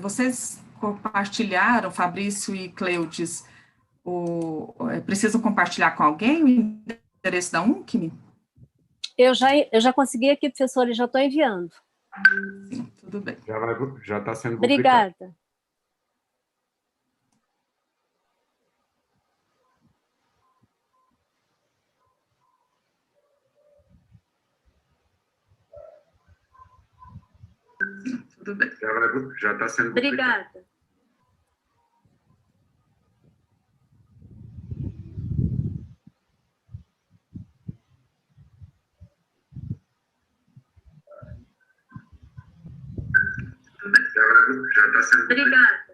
vocês compartilharam, Fabrício e Cleudes, precisam compartilhar com alguém o endereço da UNCM? Eu já consegui aqui, professora, e já estou enviando. Sim, tudo bem. Já está sendo publicado. Obrigada. Sim, tudo bem. Já está sendo publicado. Obrigada. Já está sendo publicado. Obrigada.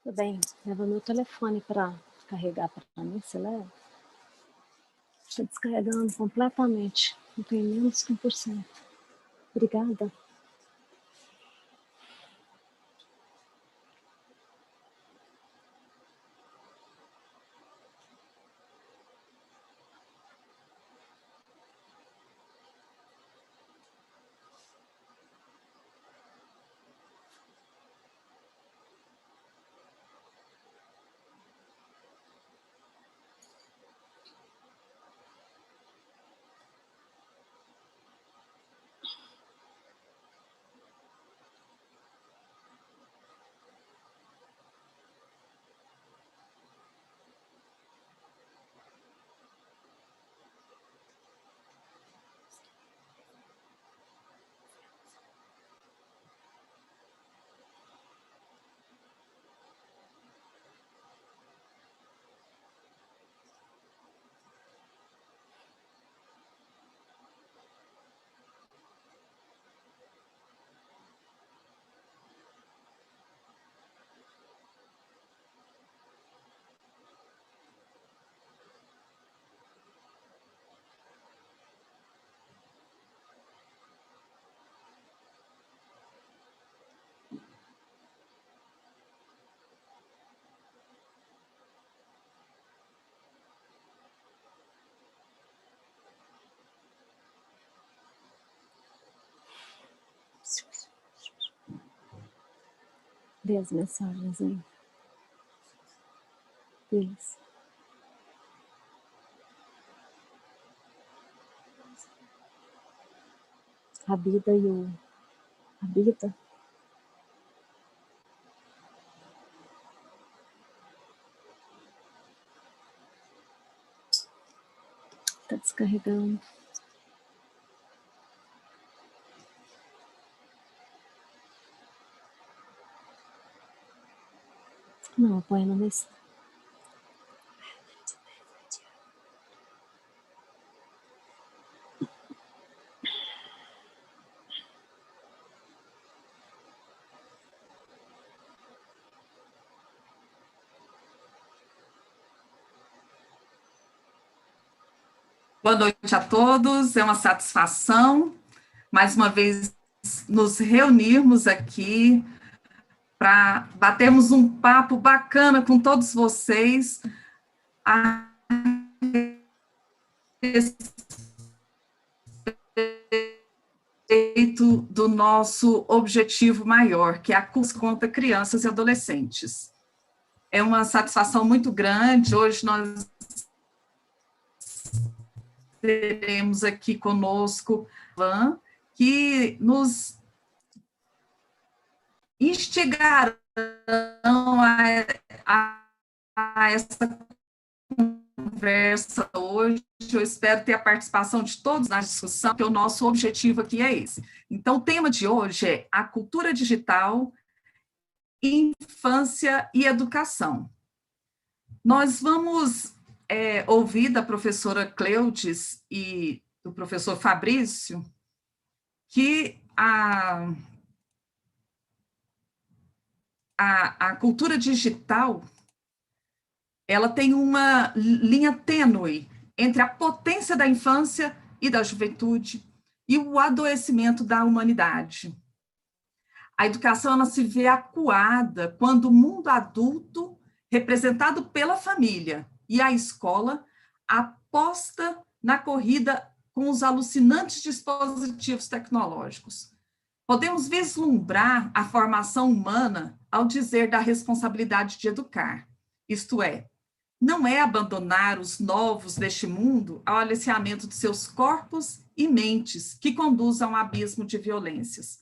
Tudo bem, leva meu telefone para carregar para mim, você leva? Está descarregando completamente, não tem menos que 1%. Obrigada. Dê as mensagens aí. Deles. A Bida e o... A Bida? descarregando. Não, põe no desse. Boa noite a todos, é uma satisfação, mais uma vez, nos reunirmos aqui para batermos um papo bacana com todos vocês a respeito do nosso objetivo maior, que é a CUS contra crianças e adolescentes. É uma satisfação muito grande, hoje nós teremos aqui conosco Van, que nos instigarão a essa conversa hoje. Eu espero ter a participação de todos na discussão, porque o nosso objetivo aqui é esse. Então, o tema de hoje é a cultura digital, infância e educação. Nós vamos ouvir da professora Cleutis e do professor Fabrício que a cultura digital ela tem uma linha tênue entre a potência da infância e da juventude e o adoecimento da humanidade. A educação ela se vê acuada quando o mundo adulto, representado pela família e a escola, aposta na corrida com os alucinantes dispositivos tecnológicos. Podemos vislumbrar a formação humana ao dizer da responsabilidade de educar, isto é, não é abandonar os novos deste mundo ao aliciamento de seus corpos e mentes que conduzam a um abismo de violências.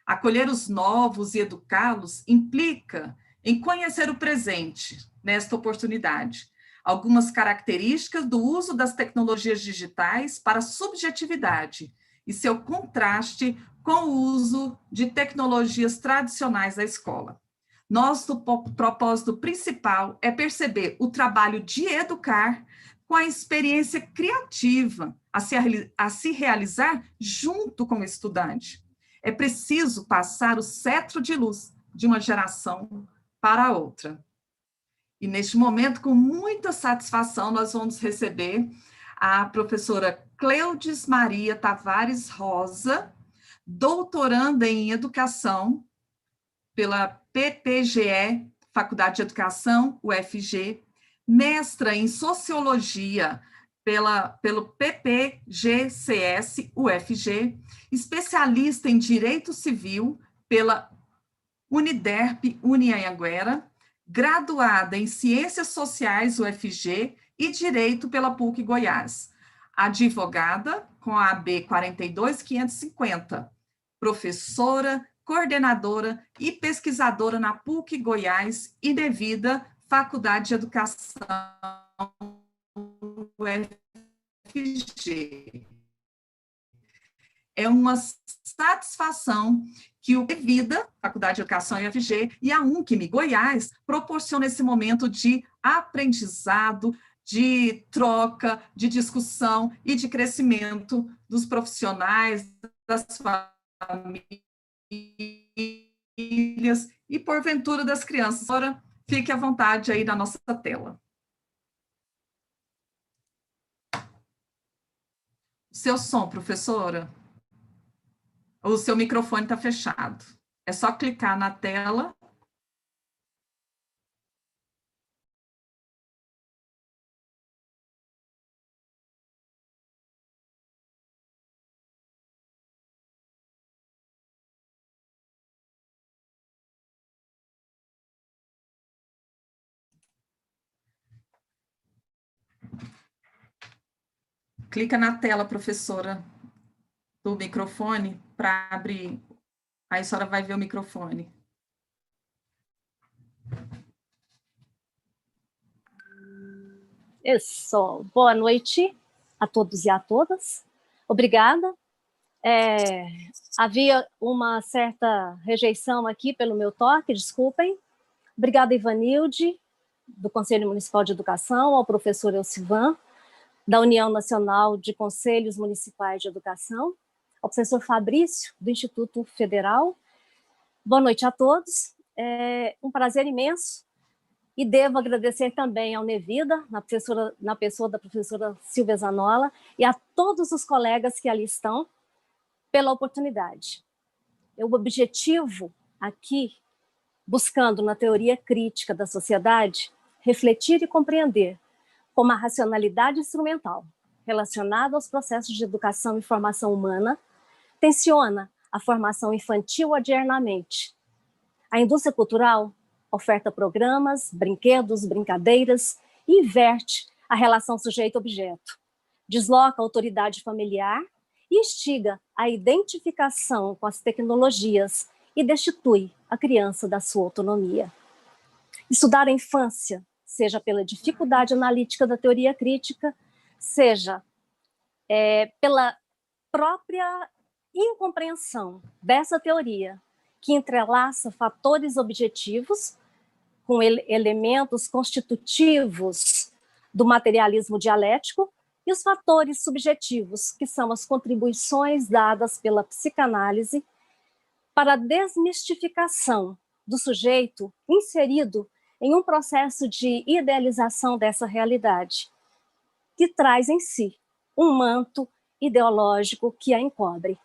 Acolher os novos e educá-los implica em conhecer o presente, nesta oportunidade, algumas características do uso das tecnologias digitais para a subjetividade e seu contraste com o uso de tecnologias tradicionais da escola. Nosso propósito principal é perceber o trabalho de educar com a experiência criativa a se realizar junto com o estudante. É preciso passar o cetro de luz de uma geração para a outra. E neste momento, com muita satisfação, nós vamos receber a professora Cleutis Maria Tavares Rosa, doutoranda em Educação pela PPGE, Faculdade de Educação, UFG, mestra em Sociologia pelo PPGCS, UFG, especialista em Direito Civil pela Uniderp, Unianhanguera, graduada em Ciências Sociais, UFG, e Direito pela PUC Goiás, advogada com a AB 42550, professora, coordenadora e pesquisadora na PUC Goiás e devida Faculdade de Educação UFG. É uma satisfação que o Devida, Faculdade de Educação UFG, e a UNCM Goiás proporciona esse momento de aprendizado, de troca, de discussão e de crescimento dos profissionais, das famílias e, porventura, das crianças. Agora, fique à vontade aí na nossa tela. Seu som, professora. O seu microfone está fechado. É só clicar na tela. Clica na tela, professora, do microfone para abrir. Aí a senhora vai ver o microfone. Isso. Boa noite a todos e a todas. Obrigada. Havia uma certa rejeição aqui pelo meu toque, desculpem. Obrigada, Ivanilde, do Conselho Municipal de Educação, ao professor Elcivan, da União Nacional de Conselhos Municipais de Educação, ao professor Fabrício, do Instituto Federal. Boa noite a todos. É um prazer imenso e devo agradecer também ao Nevida, na pessoa da professora Silvia Zanola, e a todos os colegas que ali estão, pela oportunidade. O objetivo aqui, buscando na teoria crítica da sociedade, refletir e compreender como a racionalidade instrumental relacionada aos processos de educação e formação humana tensiona a formação infantil odiernamente. A indústria cultural oferta programas, brinquedos, brincadeiras e inverte a relação sujeito-objeto, desloca a autoridade familiar e instiga a identificação com as tecnologias e destitui a criança da sua autonomia. Estudar a infância, seja pela dificuldade analítica da teoria crítica, seja pela própria incompreensão dessa teoria, que entrelaça fatores objetivos com elementos constitutivos do materialismo dialético, e os fatores subjetivos, que são as contribuições dadas pela psicanálise para a desmistificação do sujeito inserido em um processo de idealização dessa realidade, que traz em si um manto ideológico que a encobre.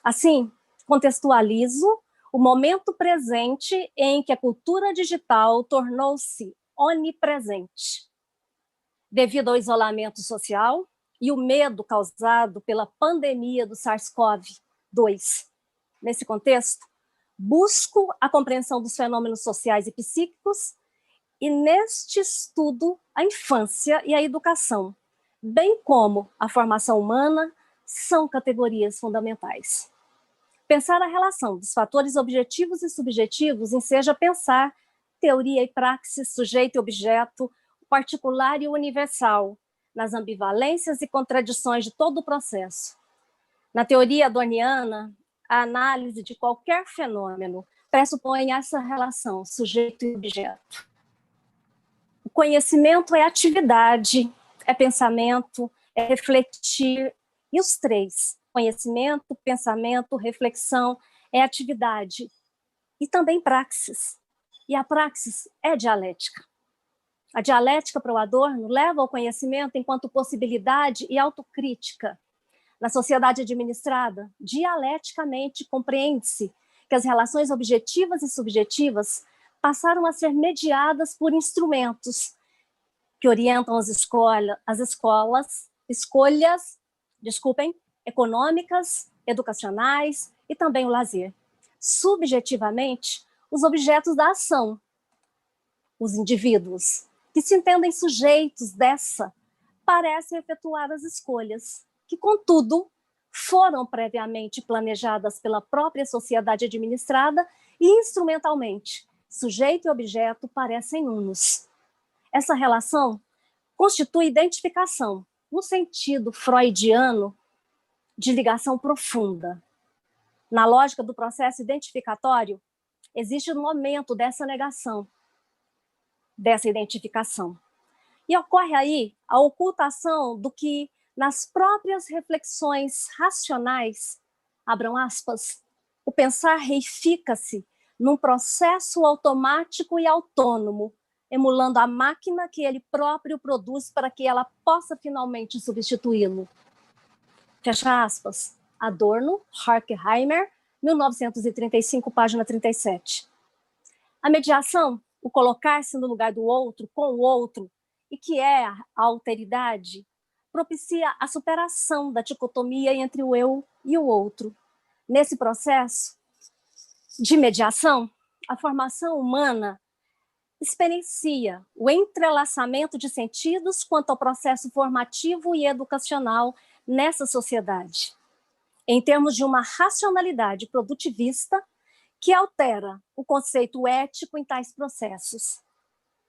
Assim, contextualizo o momento presente em que a cultura digital tornou-se onipresente, devido ao isolamento social e o medo causado pela pandemia do SARS-CoV-2. Nesse contexto, busco a compreensão dos fenômenos sociais e psíquicos e, neste estudo, a infância e a educação, bem como a formação humana, são categorias fundamentais. Pensar a relação dos fatores objetivos e subjetivos enseja pensar teoria e praxis, sujeito e objeto, particular e universal, nas ambivalências e contradições de todo o processo. Na teoria adorniana, a análise de qualquer fenômeno pressupõe essa relação sujeito e objeto. O conhecimento é atividade, é pensamento, é refletir, e os três, conhecimento, pensamento, reflexão, é atividade, e também praxis. E a praxis é dialética. A dialética para o Adorno leva ao conhecimento enquanto possibilidade e autocrítica. Na sociedade administrada, dialeticamente compreende-se que as relações objetivas e subjetivas passaram a ser mediadas por instrumentos que orientam as escolhas econômicas, educacionais e também o lazer. Subjetivamente, os objetos da ação, os indivíduos, que se entendem sujeitos dessa, parecem efetuar as escolhas, que, contudo, foram previamente planejadas pela própria sociedade administrada e, instrumentalmente, sujeito e objeto parecem unos. Essa relação constitui identificação, no sentido freudiano de ligação profunda. Na lógica do processo identificatório, existe um momento dessa negação, dessa identificação. E ocorre aí a ocultação do que, nas próprias reflexões racionais, abram aspas, o pensar reifica-se num processo automático e autônomo, emulando a máquina que ele próprio produz para que ela possa finalmente substituí-lo. Fecha aspas. Adorno, Horkheimer, 1935, página 37. A mediação, o colocar-se no lugar do outro, com o outro, e que é a alteridade, propicia a superação da dicotomia entre o eu e o outro. Nesse processo de mediação, a formação humana experiencia o entrelaçamento de sentidos quanto ao processo formativo e educacional nessa sociedade, em termos de uma racionalidade produtivista que altera o conceito ético em tais processos.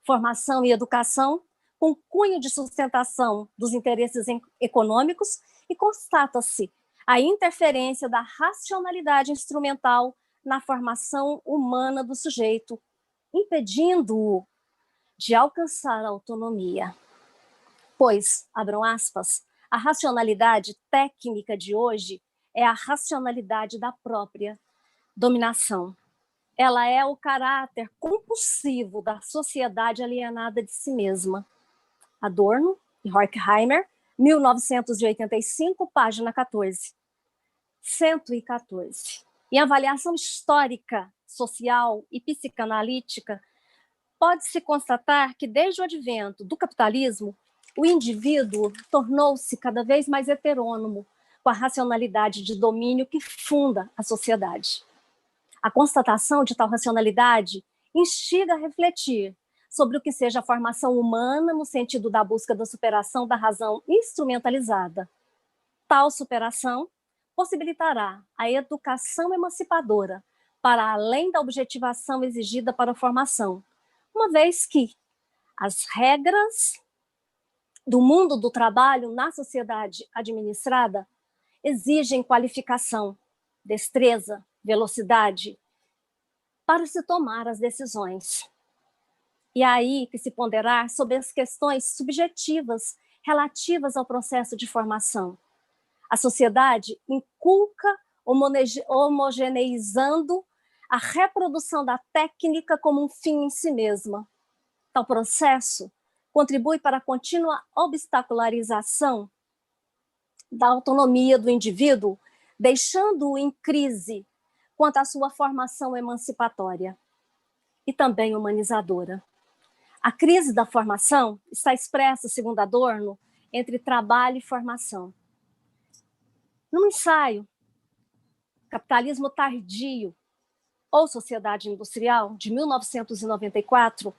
Formação e educação com cunho de sustentação dos interesses econômicos e constata-se a interferência da racionalidade instrumental na formação humana do sujeito, impedindo-o de alcançar a autonomia. Pois, abram aspas, a racionalidade técnica de hoje é a racionalidade da própria dominação. Ela é o caráter compulsivo da sociedade alienada de si mesma. Adorno e Horkheimer, 1985, página 14. 114. Em avaliação histórica, social e psicanalítica, pode-se constatar que, desde o advento do capitalismo, o indivíduo tornou-se cada vez mais heterônomo, com a racionalidade de domínio que funda a sociedade. A constatação de tal racionalidade instiga a refletir sobre o que seja a formação humana no sentido da busca da superação da razão instrumentalizada. Tal superação possibilitará a educação emancipadora para além da objetivação exigida para a formação, uma vez que as regras do mundo do trabalho na sociedade administrada exigem qualificação, destreza, velocidade para se tomar as decisões. E é aí que se ponderar sobre as questões subjetivas relativas ao processo de formação. A sociedade inculca, homogeneizando a reprodução da técnica como um fim em si mesma. Tal processo contribui para a contínua obstacularização da autonomia do indivíduo, deixando-o em crise quanto à sua formação emancipatória e também humanizadora. A crise da formação está expressa, segundo Adorno, entre trabalho e formação. No ensaio Capitalismo Tardio ou Sociedade Industrial, de 1994,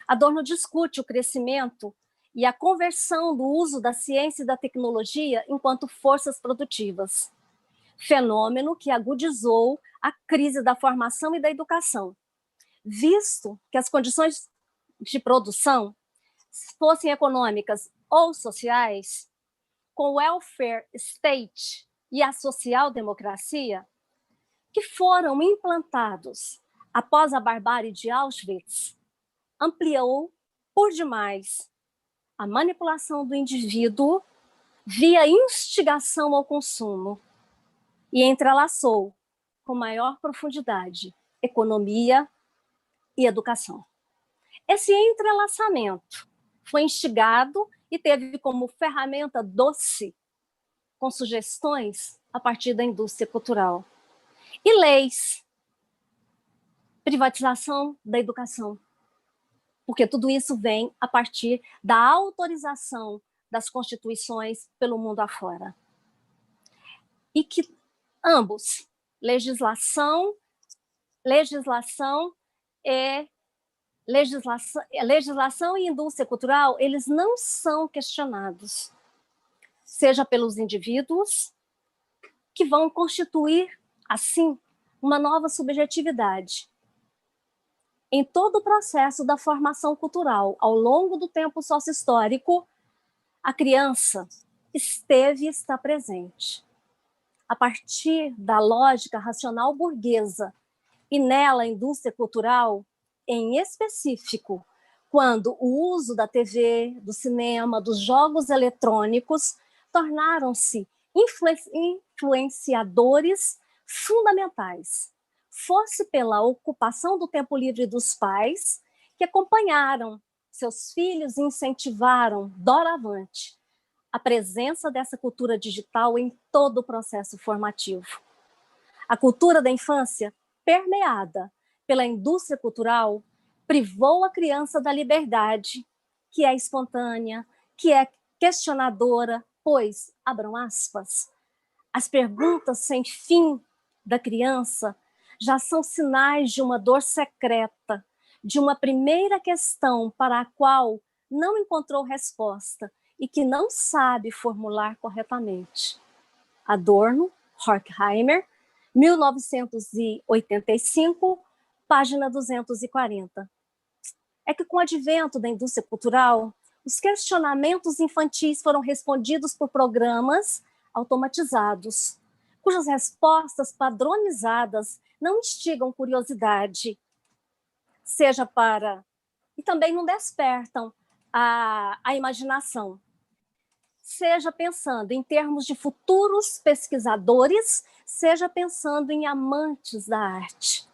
Adorno discute o crescimento e a conversão do uso da ciência e da tecnologia enquanto forças produtivas, fenômeno que agudizou a crise da formação e da educação, visto que as condições de produção, fossem econômicas ou sociais, com o welfare state e a social-democracia, que foram implantados após a barbárie de Auschwitz, ampliou por demais a manipulação do indivíduo via instigação ao consumo e entrelaçou com maior profundidade economia e educação. Esse entrelaçamento foi instigado e teve como ferramenta doce, com sugestões a partir da indústria cultural. E leis, privatização da educação, porque tudo isso vem a partir da autorização das constituições pelo mundo afora. E que ambos, legislação e indústria cultural, eles não são questionados, seja pelos indivíduos, que vão constituir, assim, uma nova subjetividade. Em todo o processo da formação cultural, ao longo do tempo sócio-histórico, a criança esteve e está presente. A partir da lógica racional burguesa, e nela a indústria cultural, em específico, quando o uso da TV, do cinema, dos jogos eletrônicos tornaram-se influenciadores fundamentais, fosse pela ocupação do tempo livre dos pais, que acompanharam seus filhos e incentivaram, doravante, a presença dessa cultura digital em todo o processo formativo. A cultura da infância, permeada pela indústria cultural, privou a criança da liberdade, que é espontânea, que é questionadora, pois, abram aspas, as perguntas sem fim da criança já são sinais de uma dor secreta, de uma primeira questão para a qual não encontrou resposta e que não sabe formular corretamente. Adorno, Horkheimer, 1985, página 240. É que com o advento da indústria cultural, Os questionamentos infantis foram respondidos por programas automatizados, cujas respostas padronizadas não instigam curiosidade, seja para... e também não despertam a imaginação, seja pensando em termos de futuros pesquisadores, seja pensando em amantes da arte.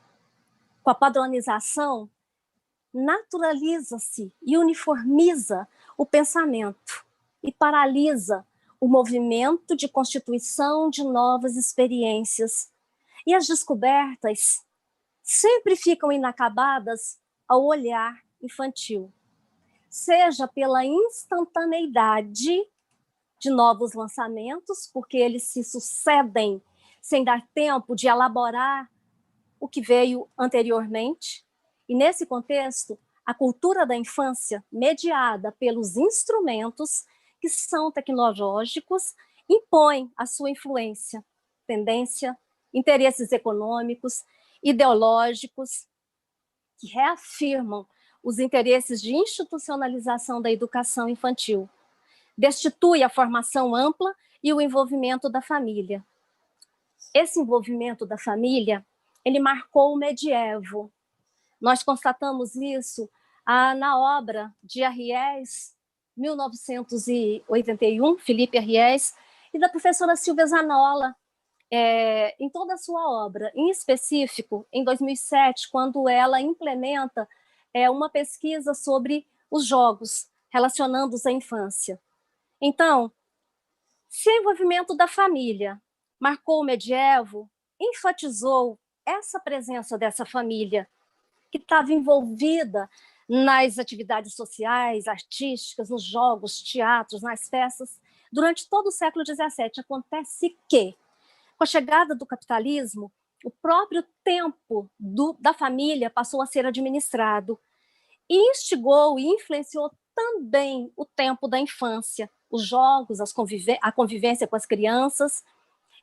Com a padronização, naturaliza-se e uniformiza o pensamento e paralisa o movimento de constituição de novas experiências. E as descobertas sempre ficam inacabadas ao olhar infantil, seja pela instantaneidade de novos lançamentos, porque eles se sucedem sem dar tempo de elaborar o que veio anteriormente. E, nesse contexto, a cultura da infância, mediada pelos instrumentos que são tecnológicos, impõe a sua influência, tendência, interesses econômicos, ideológicos, que reafirmam os interesses de institucionalização da educação infantil. Destitui a formação ampla e o envolvimento da família. Esse envolvimento da família, ele marcou o medievo. Nós constatamos isso na obra de Arries, 1981, Felipe Arries, e da professora Silvia Zanola, em toda a sua obra, em específico, em 2007, quando ela implementa uma pesquisa sobre os jogos, relacionando-os à infância. Então, se o envolvimento da família marcou o medievo, enfatizou essa presença dessa família, que estava envolvida nas atividades sociais, artísticas, nos jogos, teatros, nas peças, durante todo o século XVII. Acontece que, com a chegada do capitalismo, o próprio tempo da família passou a ser administrado e instigou e influenciou também o tempo da infância, os jogos, a convivência com as crianças,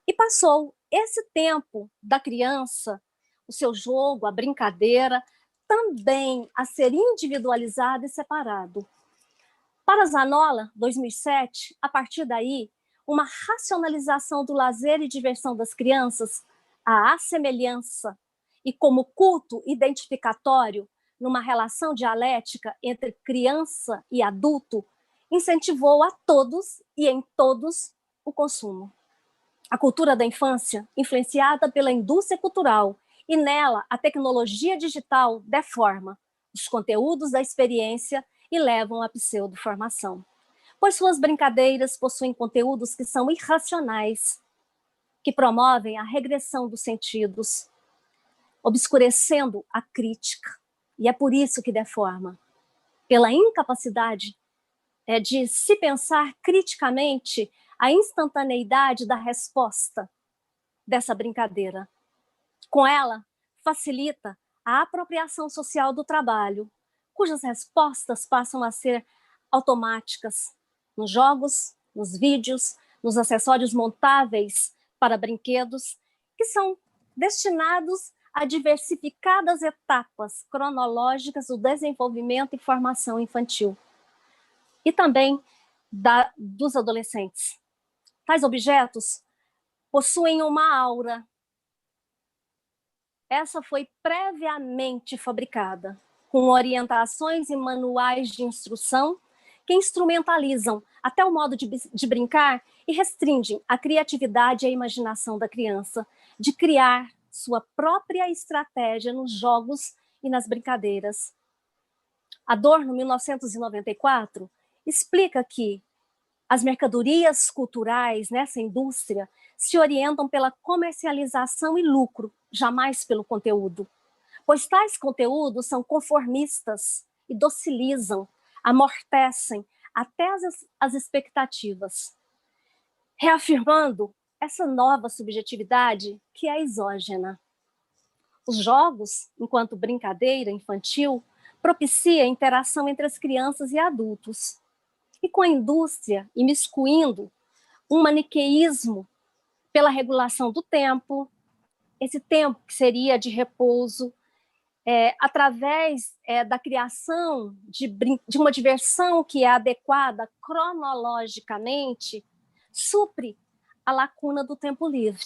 e passou esse tempo da criança, o seu jogo, a brincadeira, também a ser individualizado e separado. Para Zanola, 2007, a partir daí, uma racionalização do lazer e diversão das crianças, a assemelhança e como culto identificatório numa relação dialética entre criança e adulto, incentivou a todos e em todos o consumo. A cultura da infância, influenciada pela indústria cultural, e nela a tecnologia digital deforma os conteúdos da experiência e levam à pseudoformação, pois suas brincadeiras possuem conteúdos que são irracionais, que promovem a regressão dos sentidos, obscurecendo a crítica, e é por isso que deforma, pela incapacidade de se pensar criticamente a instantaneidade da resposta dessa brincadeira. Com ela, facilita a apropriação social do trabalho, cujas respostas passam a ser automáticas nos jogos, nos vídeos, nos acessórios montáveis para brinquedos, que são destinados a diversificadas etapas cronológicas do desenvolvimento e formação infantil, e também dos adolescentes. Tais objetos possuem uma aura. Essa foi previamente fabricada, com orientações e manuais de instrução que instrumentalizam até o modo de brincar e restringem a criatividade e a imaginação da criança, de criar sua própria estratégia nos jogos e nas brincadeiras. Adorno, 1994, explica que as mercadorias culturais nessa indústria se orientam pela comercialização e lucro, jamais pelo conteúdo, pois tais conteúdos são conformistas e docilizam, amortecem até as expectativas, reafirmando essa nova subjetividade que é exógena. Os jogos, enquanto brincadeira infantil, propicia a interação entre as crianças e adultos, e com a indústria imiscuindo um maniqueísmo pela regulação do tempo, esse tempo que seria de repouso, através da criação de uma diversão que é adequada cronologicamente, supre a lacuna do tempo livre.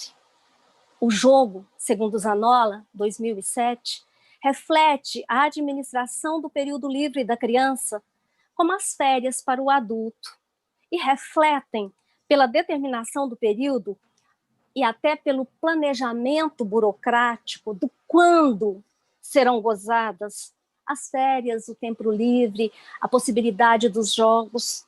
O jogo, segundo Zanola, 2007, reflete a administração do período livre da criança como as férias para o adulto e refletem, pela determinação do período e até pelo planejamento burocrático do quando serão gozadas as férias, o tempo livre, a possibilidade dos jogos.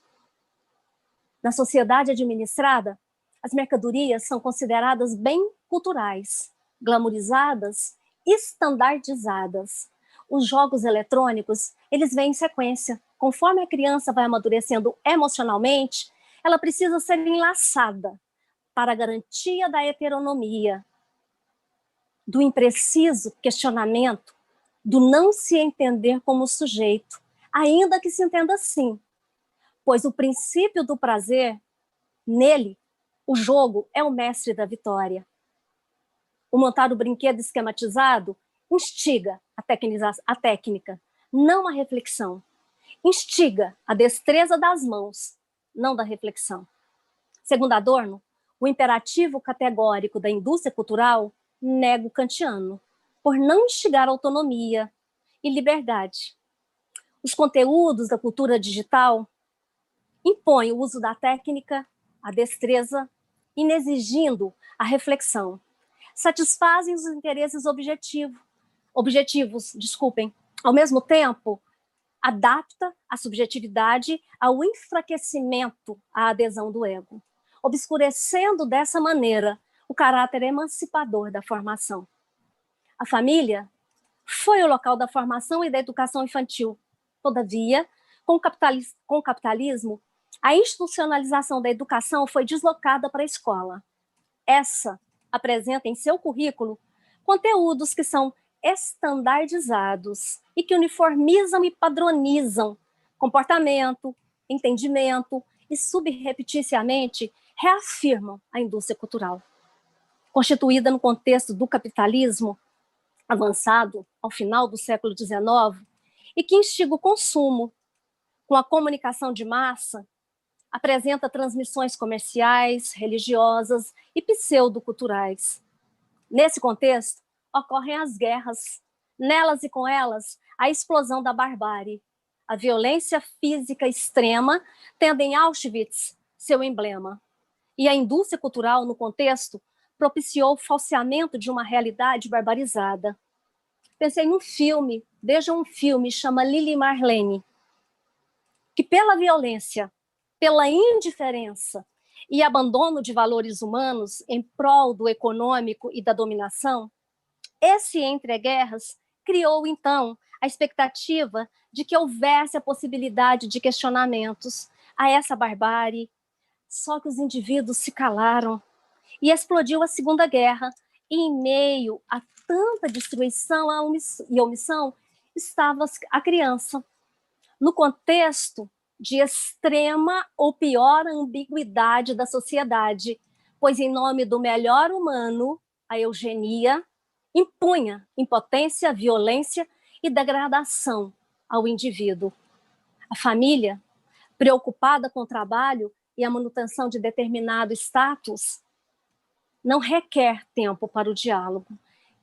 Na sociedade administrada, as mercadorias são consideradas bem culturais, glamorizadas, estandardizadas. Os jogos eletrônicos, eles vêm em sequência. Conforme a criança vai amadurecendo emocionalmente, ela precisa ser enlaçada para a garantia da heteronomia, do impreciso questionamento, do não se entender como sujeito, ainda que se entenda assim, pois o princípio do prazer, nele, o jogo é o mestre da vitória. O montar o brinquedo esquematizado instiga a técnica, não a reflexão. Instiga a destreza das mãos, não da reflexão. Segundo Adorno, o imperativo categórico da indústria cultural nega o kantiano, por não instigar autonomia e liberdade. Os conteúdos da cultura digital impõem o uso da técnica, a destreza, inexigindo a reflexão. Satisfazem os interesses objetivos, ao mesmo tempo, adapta a subjetividade ao enfraquecimento à adesão do ego, obscurecendo dessa maneira o caráter emancipador da formação. A família foi o local da formação e da educação infantil. Todavia, com o capitalismo, a institucionalização da educação foi deslocada para a escola. Essa apresenta em seu currículo conteúdos que são estandardizados e que uniformizam e padronizam comportamento, entendimento e subrepeticiamente reafirmam a indústria cultural. Constituída no contexto do capitalismo avançado ao final do século XIX e que instiga o consumo com a comunicação de massa, apresenta transmissões comerciais, religiosas e pseudoculturais. Nesse contexto, ocorrem as guerras. Nelas e com elas, a explosão da barbárie. A violência física extrema, tendo em Auschwitz seu emblema. E a indústria cultural, no contexto, propiciou o falseamento de uma realidade barbarizada. Pensei num filme, veja um filme, chama Lili Marlene, que pela violência, pela indiferença e abandono de valores humanos em prol do econômico e da dominação, esse entreguerras criou, então, a expectativa de que houvesse a possibilidade de questionamentos a essa barbárie, só que os indivíduos se calaram e explodiu a Segunda Guerra, e em meio a tanta destruição e omissão estava a criança, no contexto de extrema ou pior ambiguidade da sociedade, pois em nome do melhor humano, a eugenia impunha impotência, violência e degradação ao indivíduo. A família, preocupada com o trabalho e a manutenção de determinado status, não requer tempo para o diálogo,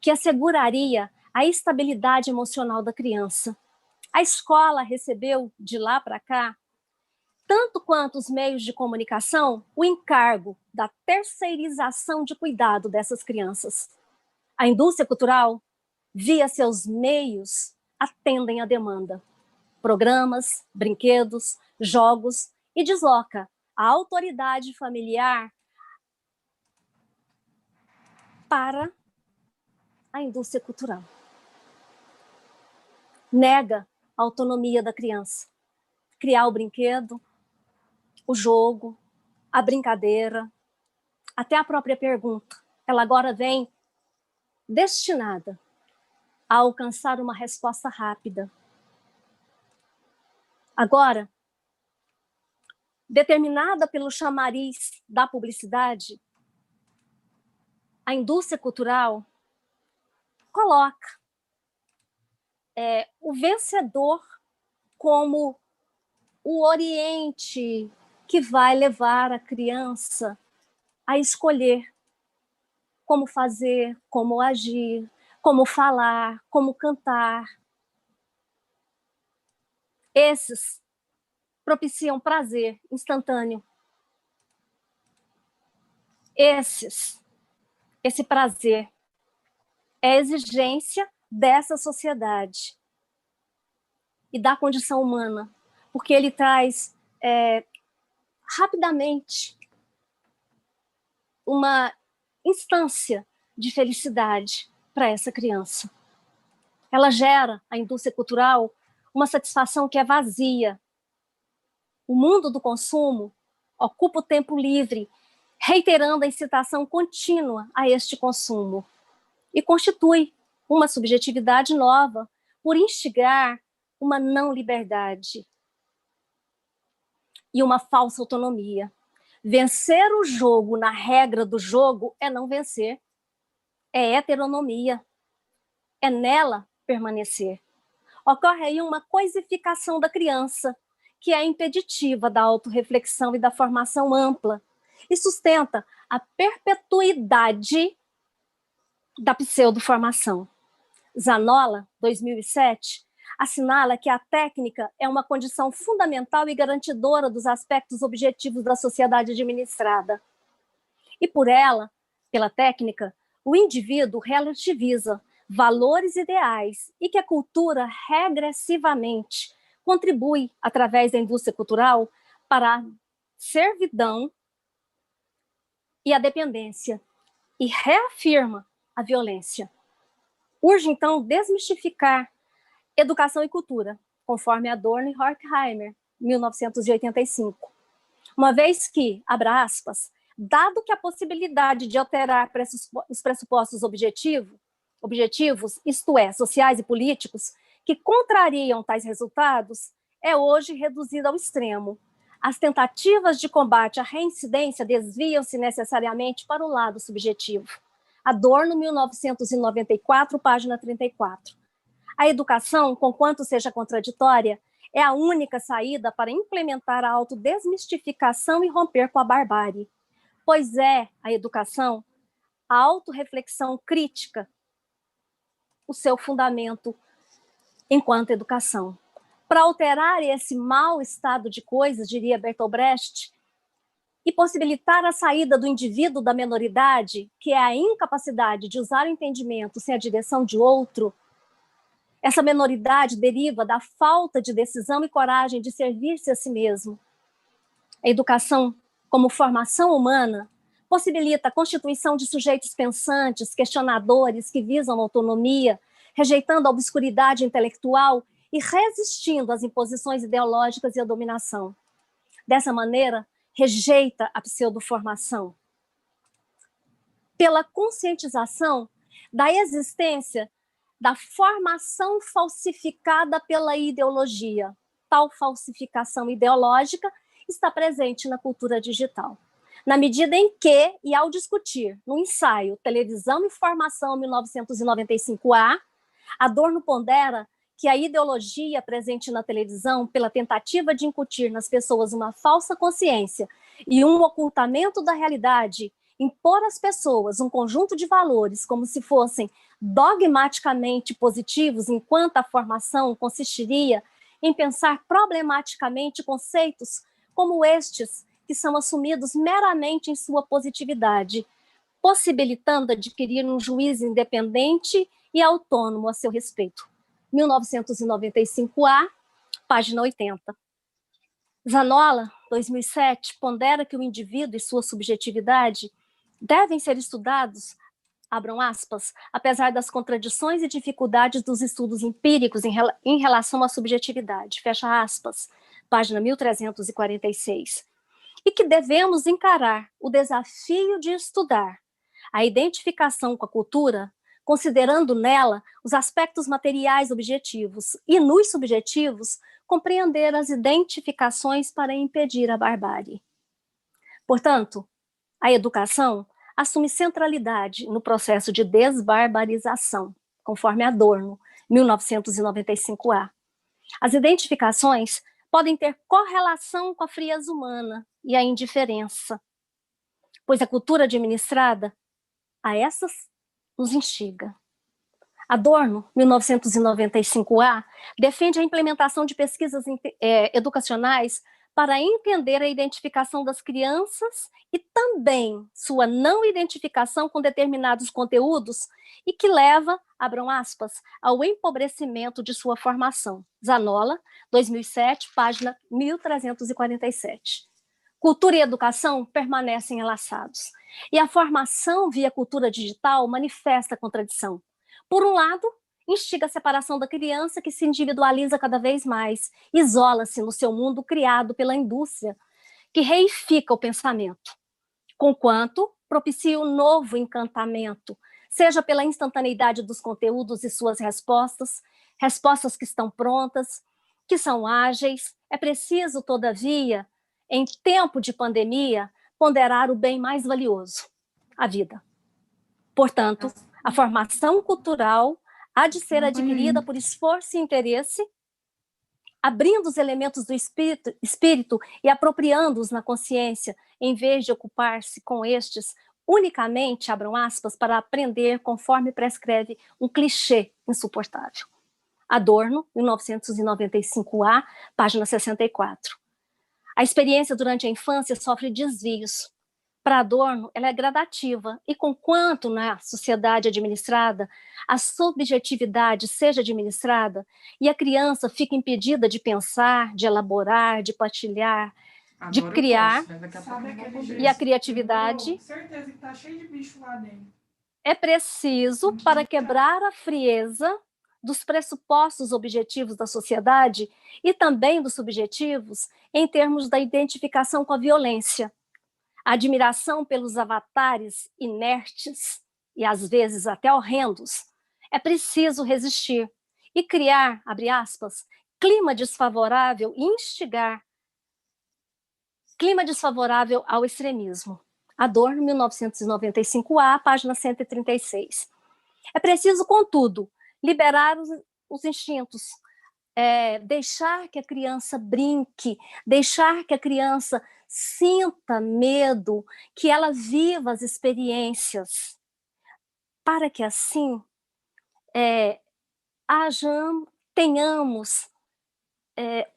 que asseguraria a estabilidade emocional da criança. A escola recebeu, de lá para cá, tanto quanto os meios de comunicação, o encargo da terceirização de cuidado dessas crianças. A indústria cultural, via seus meios, atendem à demanda. Programas, brinquedos, jogos, e desloca a autoridade familiar para a indústria cultural. Nega a autonomia da criança. Criar o brinquedo, o jogo, a brincadeira, até a própria pergunta. Ela agora vem destinada a alcançar uma resposta rápida. Agora, determinada pelo chamariz da publicidade, a indústria cultural coloca o vencedor como o oriente que vai levar a criança a escolher como fazer, como agir, como falar, como cantar. Esses propiciam prazer instantâneo. Esse prazer é exigência dessa sociedade e da condição humana, porque ele traz rapidamente uma instância de felicidade para essa criança. Ela gera, a indústria cultural, uma satisfação que é vazia. O mundo do consumo ocupa o tempo livre, reiterando a incitação contínua a este consumo, e constitui uma subjetividade nova por instigar uma não liberdade e uma falsa autonomia. Vencer o jogo na regra do jogo é não vencer, é heteronomia, é nela permanecer. Ocorre aí uma coisificação da criança, que é impeditiva da autorreflexão e da formação ampla, e sustenta a perpetuidade da pseudoformação. Zanola, 2007, assinala que a técnica é uma condição fundamental e garantidora dos aspectos objetivos da sociedade administrada. E por ela, pela técnica, o indivíduo relativiza valores ideais e que a cultura regressivamente contribui, através da indústria cultural, para a servidão e a dependência, e reafirma a violência. Urge, então, desmistificar educação e cultura, conforme Adorno e Horkheimer, 1985. Uma vez que, abre aspas, dado que a possibilidade de alterar os pressupostos objetivos, isto é, sociais e políticos, que contrariam tais resultados, é hoje reduzida ao extremo. As tentativas de combate à reincidência desviam-se necessariamente para o lado subjetivo. Adorno, 1994, página 34. A educação, conquanto seja contraditória, é a única saída para implementar a autodesmistificação e romper com a barbárie. Pois é a educação, a autorreflexão crítica, o seu fundamento enquanto educação. Para alterar esse mau estado de coisas, diria Bertolt Brecht, e possibilitar a saída do indivíduo da menoridade, que é a incapacidade de usar o entendimento sem a direção de outro, essa menoridade deriva da falta de decisão e coragem de servir-se a si mesmo. A educação, como formação humana, possibilita a constituição de sujeitos pensantes, questionadores, que visam a autonomia, rejeitando a obscuridade intelectual e resistindo às imposições ideológicas e à dominação. Dessa maneira, rejeita a pseudoformação. Pela conscientização da existência da formação falsificada pela ideologia. Tal falsificação ideológica está presente na cultura digital. Na medida em que, e ao discutir no ensaio Televisão e Formação 1995A, Adorno pondera que a ideologia presente na televisão, pela tentativa de incutir nas pessoas uma falsa consciência e um ocultamento da realidade, impor às pessoas um conjunto de valores como se fossem dogmaticamente positivos, enquanto a formação consistiria em pensar problematicamente conceitos como estes, que são assumidos meramente em sua positividade, possibilitando adquirir um juízo independente e autônomo a seu respeito. 1995A, página 80. Zanola, 2007, pondera que o indivíduo e sua subjetividade devem ser estudados, abram aspas, apesar das contradições e dificuldades dos estudos empíricos em relação à subjetividade, fecha aspas, página 1346. E que devemos encarar o desafio de estudar a identificação com a cultura, considerando nela os aspectos materiais objetivos e, nos subjetivos, compreender as identificações para impedir a barbárie. Portanto, a educação assume centralidade no processo de desbarbarização, conforme Adorno, 1995A. As identificações podem ter correlação com a frieza humana e a indiferença, pois a cultura administrada a essas nos instiga. Adorno, 1995A, defende a implementação de pesquisas educacionais para entender a identificação das crianças e também sua não identificação com determinados conteúdos e que leva, abram aspas, ao empobrecimento de sua formação. Zanola, 2007, página 1347. Cultura e educação permanecem enlaçados. E a formação via cultura digital manifesta a contradição. Por um lado, instiga a separação da criança que se individualiza cada vez mais, isola-se no seu mundo criado pela indústria, que reifica o pensamento, conquanto propicia um novo encantamento, seja pela instantaneidade dos conteúdos e suas respostas, respostas que estão prontas, que são ágeis. É preciso, todavia, em tempo de pandemia, ponderar o bem mais valioso, a vida. Portanto, a formação cultural há de ser adquirida por esforço e interesse, abrindo os elementos do espírito e apropriando-os na consciência, em vez de ocupar-se com estes unicamente, abram aspas, para aprender conforme prescreve um clichê insuportável. Adorno, 1995A, página 64. A experiência durante a infância sofre desvios. Para Adorno, ela é gradativa, e conquanto na sociedade administrada a subjetividade seja administrada e a criança fica impedida de pensar, de elaborar, de partilhar, de criar, e a criatividade certeza que tá cheio de bicho lá dentro. É preciso, para quebrar a frieza dos pressupostos objetivos da sociedade e também dos subjetivos, em termos da identificação com a violência, a admiração pelos avatares inertes e às vezes até horrendos, é preciso resistir e criar, abre aspas, clima desfavorável e instigar clima desfavorável ao extremismo. Adorno, 1995A, página 136. É preciso, contudo, liberar os instintos, deixar que a criança brinque, deixar que a criança sinta medo, que ela viva as experiências, para que assim tenhamos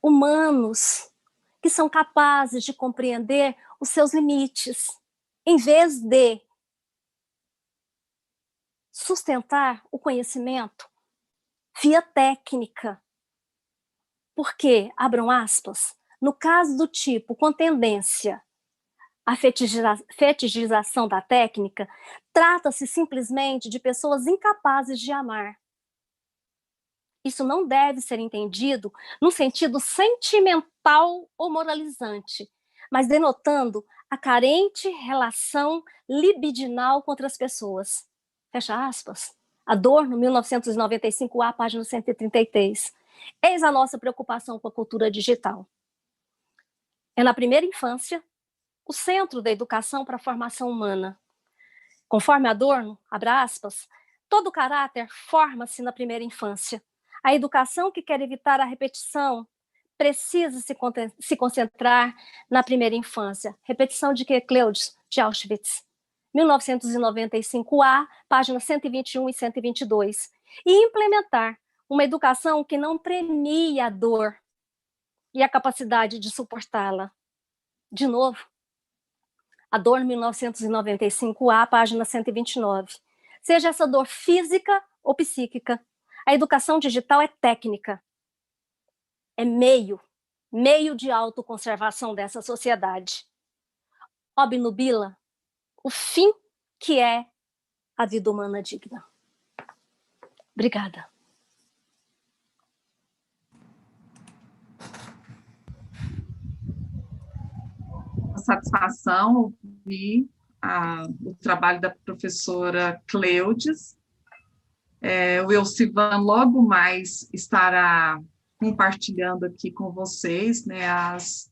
humanos que são capazes de compreender os seus limites, em vez de sustentar o conhecimento via técnica. Porque, abram aspas, no caso do tipo com tendência à fetichização da técnica, trata-se simplesmente de pessoas incapazes de amar. Isso não deve ser entendido no sentido sentimental ou moralizante, mas denotando a carente relação libidinal com outras pessoas. Fecha aspas. Adorno, 1995A, página 133. Eis a nossa preocupação com a cultura digital. É na primeira infância o centro da educação para a formação humana. Conforme Adorno, abre aspas, todo caráter forma-se na primeira infância. A educação que quer evitar a repetição precisa se concentrar na primeira infância. Repetição de que, Cleudes? De Auschwitz. 1995A, páginas 121 e 122. E implementar uma educação que não premie a dor e a capacidade de suportá-la. De novo, Adorno, 1995A, página 129. Seja essa dor física ou psíquica, a educação digital é técnica, é meio de autoconservação dessa sociedade. Obnubila o fim que é a vida humana digna. Obrigada. Uma satisfação ouvir o trabalho da professora Cleudes. O Elcivan logo mais estará compartilhando aqui com vocês, né, as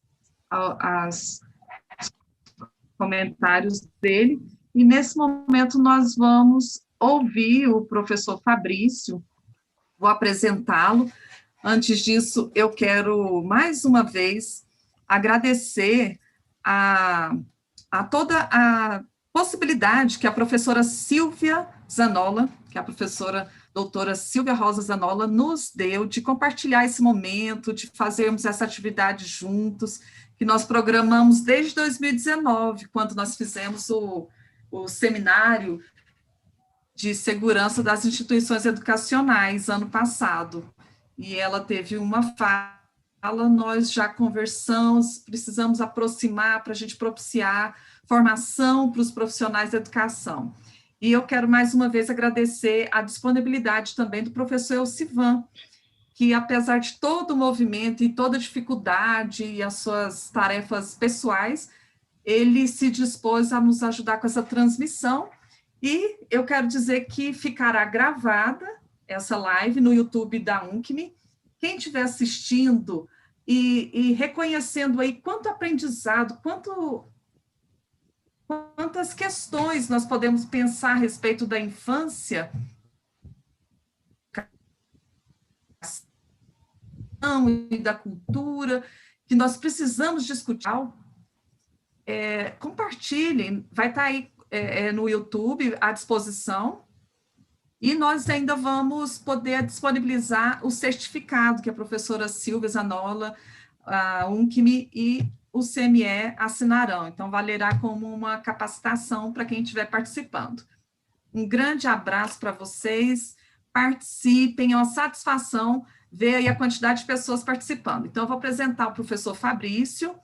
comentários dele, e nesse momento nós vamos ouvir o professor Fabrício, vou apresentá-lo. Antes disso, eu quero, mais uma vez, agradecer a toda a possibilidade que a professora Silvia Zanolla, que a professora doutora Silvia Rosa Zanolla nos deu de compartilhar esse momento, de fazermos essa atividade juntos, que nós programamos desde 2019, quando nós fizemos o seminário de segurança das instituições educacionais, ano passado. E ela teve uma fala, nós já conversamos, precisamos aproximar para a gente propiciar formação para os profissionais da educação. E eu quero mais uma vez agradecer a disponibilidade também do professor Elcivan, que apesar de todo o movimento e toda a dificuldade e as suas tarefas pessoais, ele se dispôs a nos ajudar com essa transmissão. E eu quero dizer que ficará gravada essa live no YouTube da UNCME. Quem estiver assistindo e reconhecendo aí quanto aprendizado, quantas questões nós podemos pensar a respeito da infância e da cultura, que nós precisamos discutir. Compartilhem, vai estar aí no YouTube à disposição, e nós ainda vamos poder disponibilizar o certificado que a professora Silvia Zanolla, a UNCME e o CME assinarão. Então, valerá como uma capacitação para quem estiver participando. Um grande abraço para vocês, participem, é uma satisfação ver aí a quantidade de pessoas participando. Então, eu vou apresentar o professor Fabrício.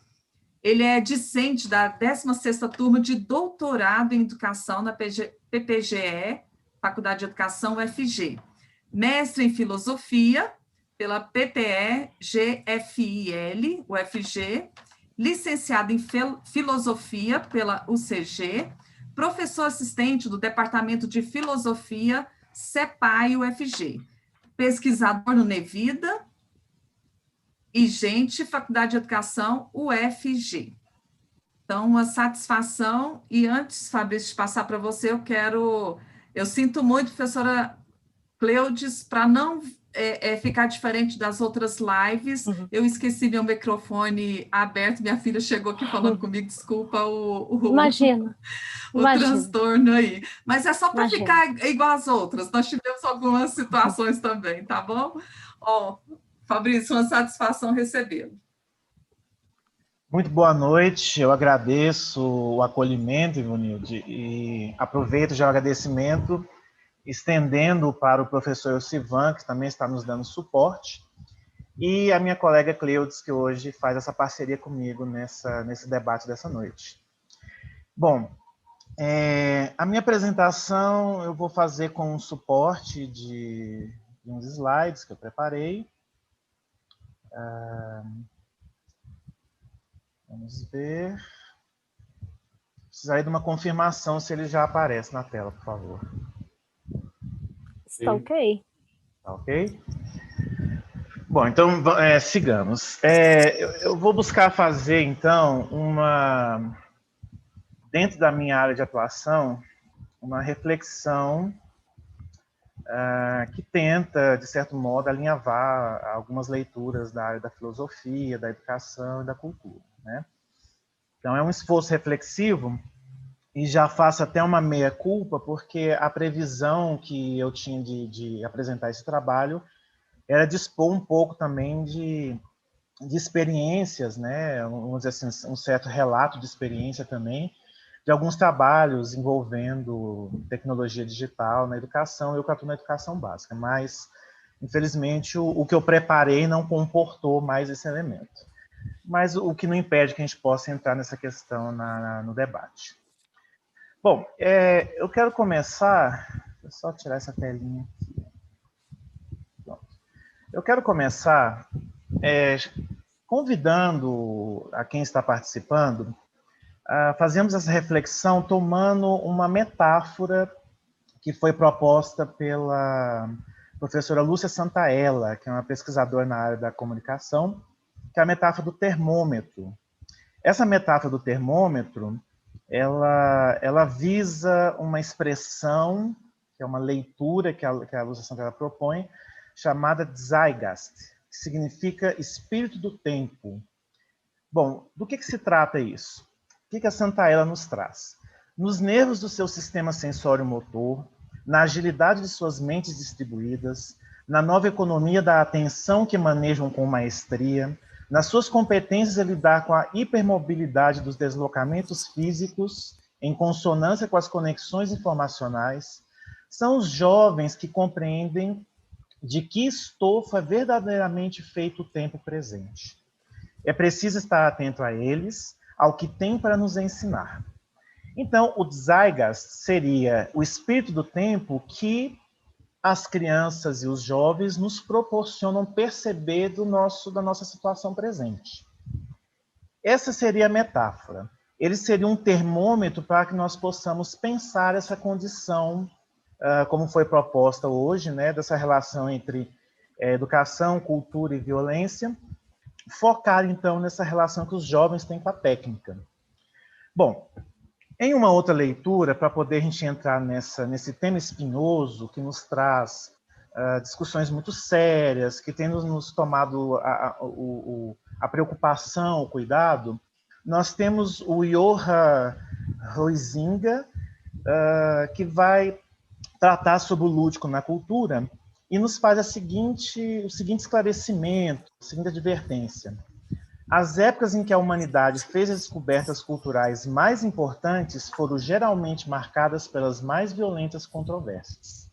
Ele é discente da 16ª turma de doutorado em educação na PPGE, Faculdade de Educação UFG. Mestre em filosofia pela PPE-GFIL, UFG. Licenciado em filosofia pela UCG. Professor assistente do Departamento de Filosofia, CEPAI, UFG. Pesquisador no Nevida. E, gente, Faculdade de Educação, UFG. Então, uma satisfação. E antes, Fabrício, de passar para você, eu sinto muito, professora Cleudes, para não ficar diferente das outras lives, eu esqueci meu microfone aberto, minha filha chegou aqui falando comigo, desculpa Imagina. o transtorno aí. Mas é só para ficar igual às outras, nós tivemos algumas situações também, tá bom? Fabrício, uma satisfação recebê-lo. Muito boa noite, eu agradeço o acolhimento, Ivonilde, e aproveito já o agradecimento, estendendo para o professor Elcivan, que também está nos dando suporte, e a minha colega Cleudes, que hoje faz essa parceria comigo nesse debate dessa noite. Bom, a minha apresentação eu vou fazer com o suporte de uns slides que eu preparei. Vamos ver. Precisaria de uma confirmação se ele já aparece na tela, por favor. Está ok. Está ok? Bom, então sigamos. Eu vou buscar fazer, então, dentro da minha área de atuação, uma reflexão que tenta, de certo modo, alinhavar algumas leituras da área da filosofia, da educação e da cultura, né? Então, é um esforço reflexivo e já faço até uma meia-culpa, porque a previsão que eu tinha de apresentar esse trabalho era dispor um pouco também de experiências, né? Vamos dizer assim, um certo relato de experiência também, de alguns trabalhos envolvendo tecnologia digital na educação, eu atuo na educação básica, mas, infelizmente, o que eu preparei não comportou mais esse elemento. Mas o que não impede que a gente possa entrar nessa questão no debate. Bom, eu quero começar... Deixa eu só tirar essa telinha aqui. Pronto. Eu quero começar convidando a quem está participando, fazemos essa reflexão tomando uma metáfora que foi proposta pela professora Lúcia Santaella, que é uma pesquisadora na área da comunicação, que é a metáfora do termômetro. Essa metáfora do termômetro, ela visa uma expressão, que é uma leitura que a Lúcia Santaella propõe, chamada Zeitgeist, que significa espírito do tempo. Bom, do que se trata isso? O que a Santaella nos traz? Nos nervos do seu sistema sensório-motor, na agilidade de suas mentes distribuídas, na nova economia da atenção que manejam com maestria, nas suas competências a lidar com a hipermobilidade dos deslocamentos físicos, em consonância com as conexões informacionais, são os jovens que compreendem de que estofa verdadeiramente feito o tempo presente. É preciso estar atento a eles, ao que tem para nos ensinar. Então, o Zeitgeist seria o espírito do tempo que as crianças e os jovens nos proporcionam perceber da nossa situação presente. Essa seria a metáfora. Ele seria um termômetro para que nós possamos pensar essa condição, como foi proposta hoje, né, dessa relação entre educação, cultura e violência, focar, então, nessa relação que os jovens têm com a técnica. Bom, em uma outra leitura, para poder a gente entrar nesse tema espinhoso, que nos traz discussões muito sérias, que tem nos tomado a preocupação, o cuidado, nós temos o Johann Huizinga, que vai tratar sobre o lúdico na cultura, e nos faz o seguinte esclarecimento, a seguinte advertência. As épocas em que a humanidade fez as descobertas culturais mais importantes foram geralmente marcadas pelas mais violentas controvérsias.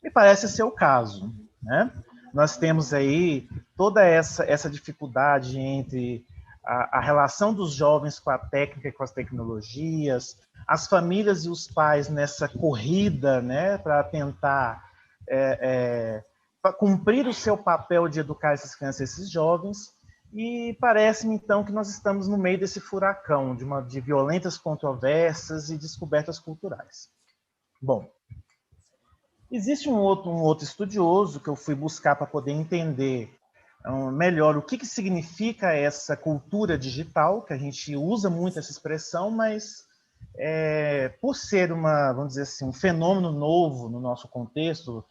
Me parece ser o caso, né? Nós temos aí toda essa dificuldade entre a relação dos jovens com a técnica e com as tecnologias, as famílias e os pais nessa corrida, né, para tentar para cumprir o seu papel de educar essas crianças e esses jovens, e parece-me, então, que nós estamos no meio desse furacão de violentas controvérsias e descobertas culturais. Bom, existe um outro estudioso que eu fui buscar para poder entender melhor o que significa essa cultura digital, que a gente usa muito essa expressão, mas por ser vamos dizer assim, um fenômeno novo no nosso contexto,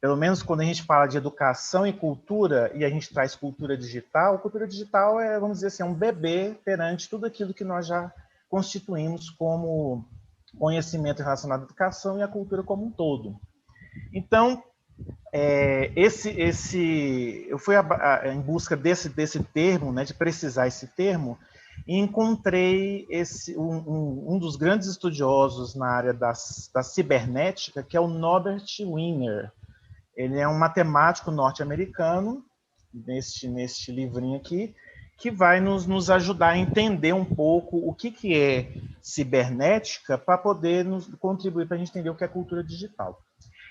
pelo menos quando a gente fala de educação e cultura, e a gente traz cultura digital vamos dizer assim, um bebê perante tudo aquilo que nós já constituímos como conhecimento relacionado à educação e à cultura como um todo. Então, eu fui em busca desse termo, né, de precisar esse termo, e encontrei um dos grandes estudiosos na área da cibernética, que é o Norbert Wiener. Ele é um matemático norte-americano, neste livrinho aqui, que vai nos ajudar a entender um pouco o que é cibernética para poder nos contribuir para a gente entender o que é cultura digital.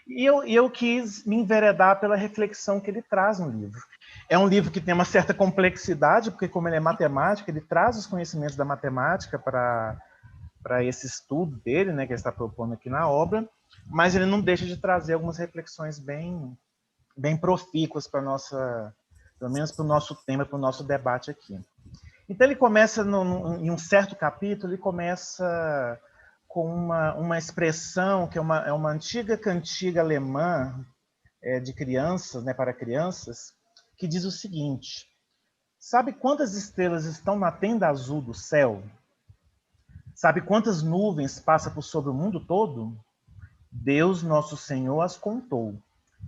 E eu quis me enveredar pela reflexão que ele traz no livro. É um livro que tem uma certa complexidade, porque como ele é matemático, ele traz os conhecimentos da matemática para esse estudo dele, né, que ele está propondo aqui na obra, mas ele não deixa de trazer algumas reflexões bem profícuas para pelo menos para o nosso tema, para o nosso debate aqui. Então ele começa, em um certo capítulo, ele começa com uma expressão que é uma antiga cantiga alemã de crianças, né, para crianças, que diz o seguinte: sabe quantas estrelas estão na tenda azul do céu? Sabe quantas nuvens passam por sobre o mundo todo? Deus, nosso Senhor, as contou,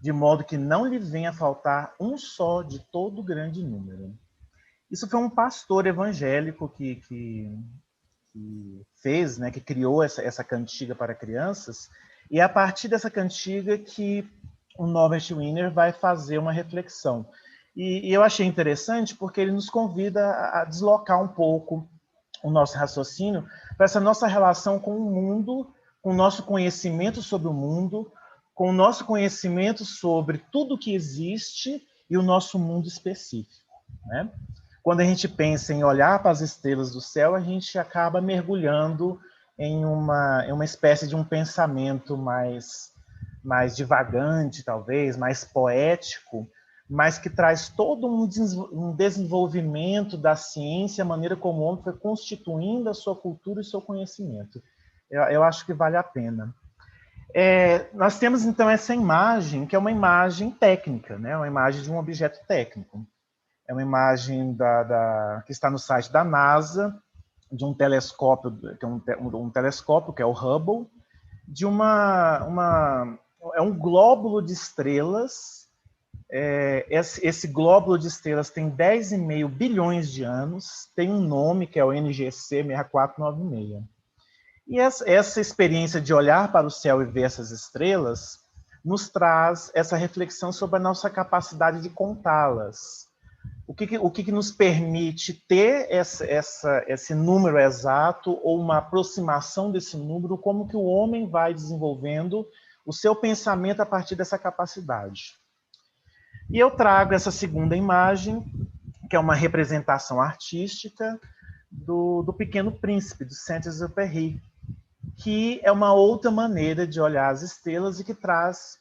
de modo que não lhe venha faltar um só de todo grande número. Isso foi um pastor evangélico que fez, né, que criou essa cantiga para crianças, e é a partir dessa cantiga que o Norbert Wiener vai fazer uma reflexão. E eu achei interessante porque ele nos convida a deslocar um pouco o nosso raciocínio para essa nossa relação com o mundo, com o nosso conhecimento sobre o mundo, com o nosso conhecimento sobre tudo que existe e o nosso mundo específico, né? Quando a gente pensa em olhar para as estrelas do céu, a gente acaba mergulhando em uma espécie de um pensamento mais divagante, talvez, mais poético, mas que traz todo um desenvolvimento da ciência, a maneira como o homem foi constituindo a sua cultura e o seu conhecimento. Eu acho que vale a pena. Nós temos, então, essa imagem, que é uma imagem técnica, né? Uma imagem de um objeto técnico. É uma imagem que está no site da NASA, de um telescópio, que é um telescópio, que é o Hubble, de é um glóbulo de estrelas. Esse glóbulo de estrelas tem 10,5 bilhões de anos, tem um nome, que é o NGC 6496. E essa experiência de olhar para o céu e ver essas estrelas nos traz essa reflexão sobre a nossa capacidade de contá-las. O que nos permite ter esse número exato ou uma aproximação desse número, como que o homem vai desenvolvendo o seu pensamento a partir dessa capacidade. E eu trago essa segunda imagem, que é uma representação artística do Pequeno Príncipe, do Saint-Exupéry, que é uma outra maneira de olhar as estrelas e que traz,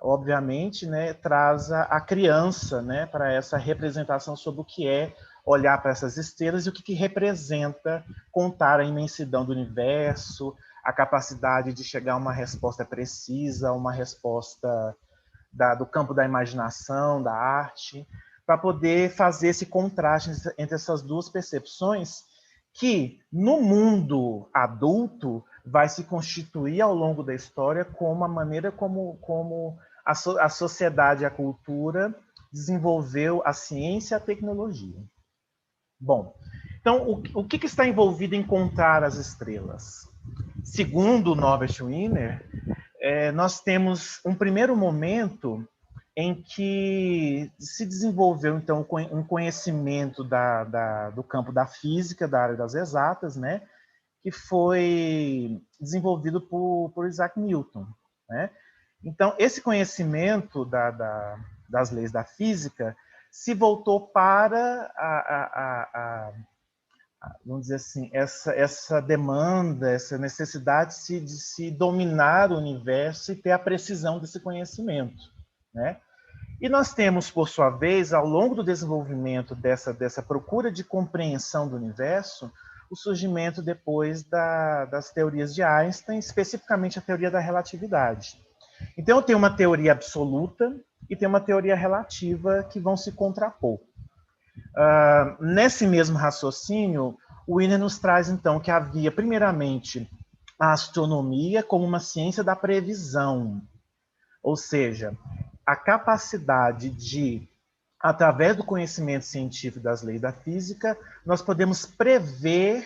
obviamente, né, traz a criança, né, para essa representação sobre o que é olhar para essas estrelas e o que representa contar a imensidão do universo, a capacidade de chegar a uma resposta precisa, uma resposta do campo da imaginação, da arte, para poder fazer esse contraste entre essas duas percepções que, no mundo adulto, vai se constituir ao longo da história como a maneira como a sociedade e a cultura desenvolveu a ciência e a tecnologia. Bom, então, o que está envolvido em contar as estrelas? Segundo Norbert Wiener, nós temos um primeiro momento em que se desenvolveu, então, um conhecimento do campo da física, da área das exatas, né, que foi desenvolvido por Isaac Newton, né? Então, esse conhecimento das leis da física se voltou para vamos dizer assim, essa demanda, essa necessidade de se dominar o universo e ter a precisão desse conhecimento, né? E nós temos, por sua vez, ao longo do desenvolvimento dessa procura de compreensão do universo, o surgimento depois das teorias de Einstein, especificamente a teoria da relatividade. Então, eu tenho uma teoria absoluta e tenho uma teoria relativa que vão se contrapor. Nesse mesmo raciocínio, o Wiener nos traz, então, que havia, primeiramente, a astronomia como uma ciência da previsão, ou seja, a capacidade de, através do conhecimento científico das leis da física, nós podemos prever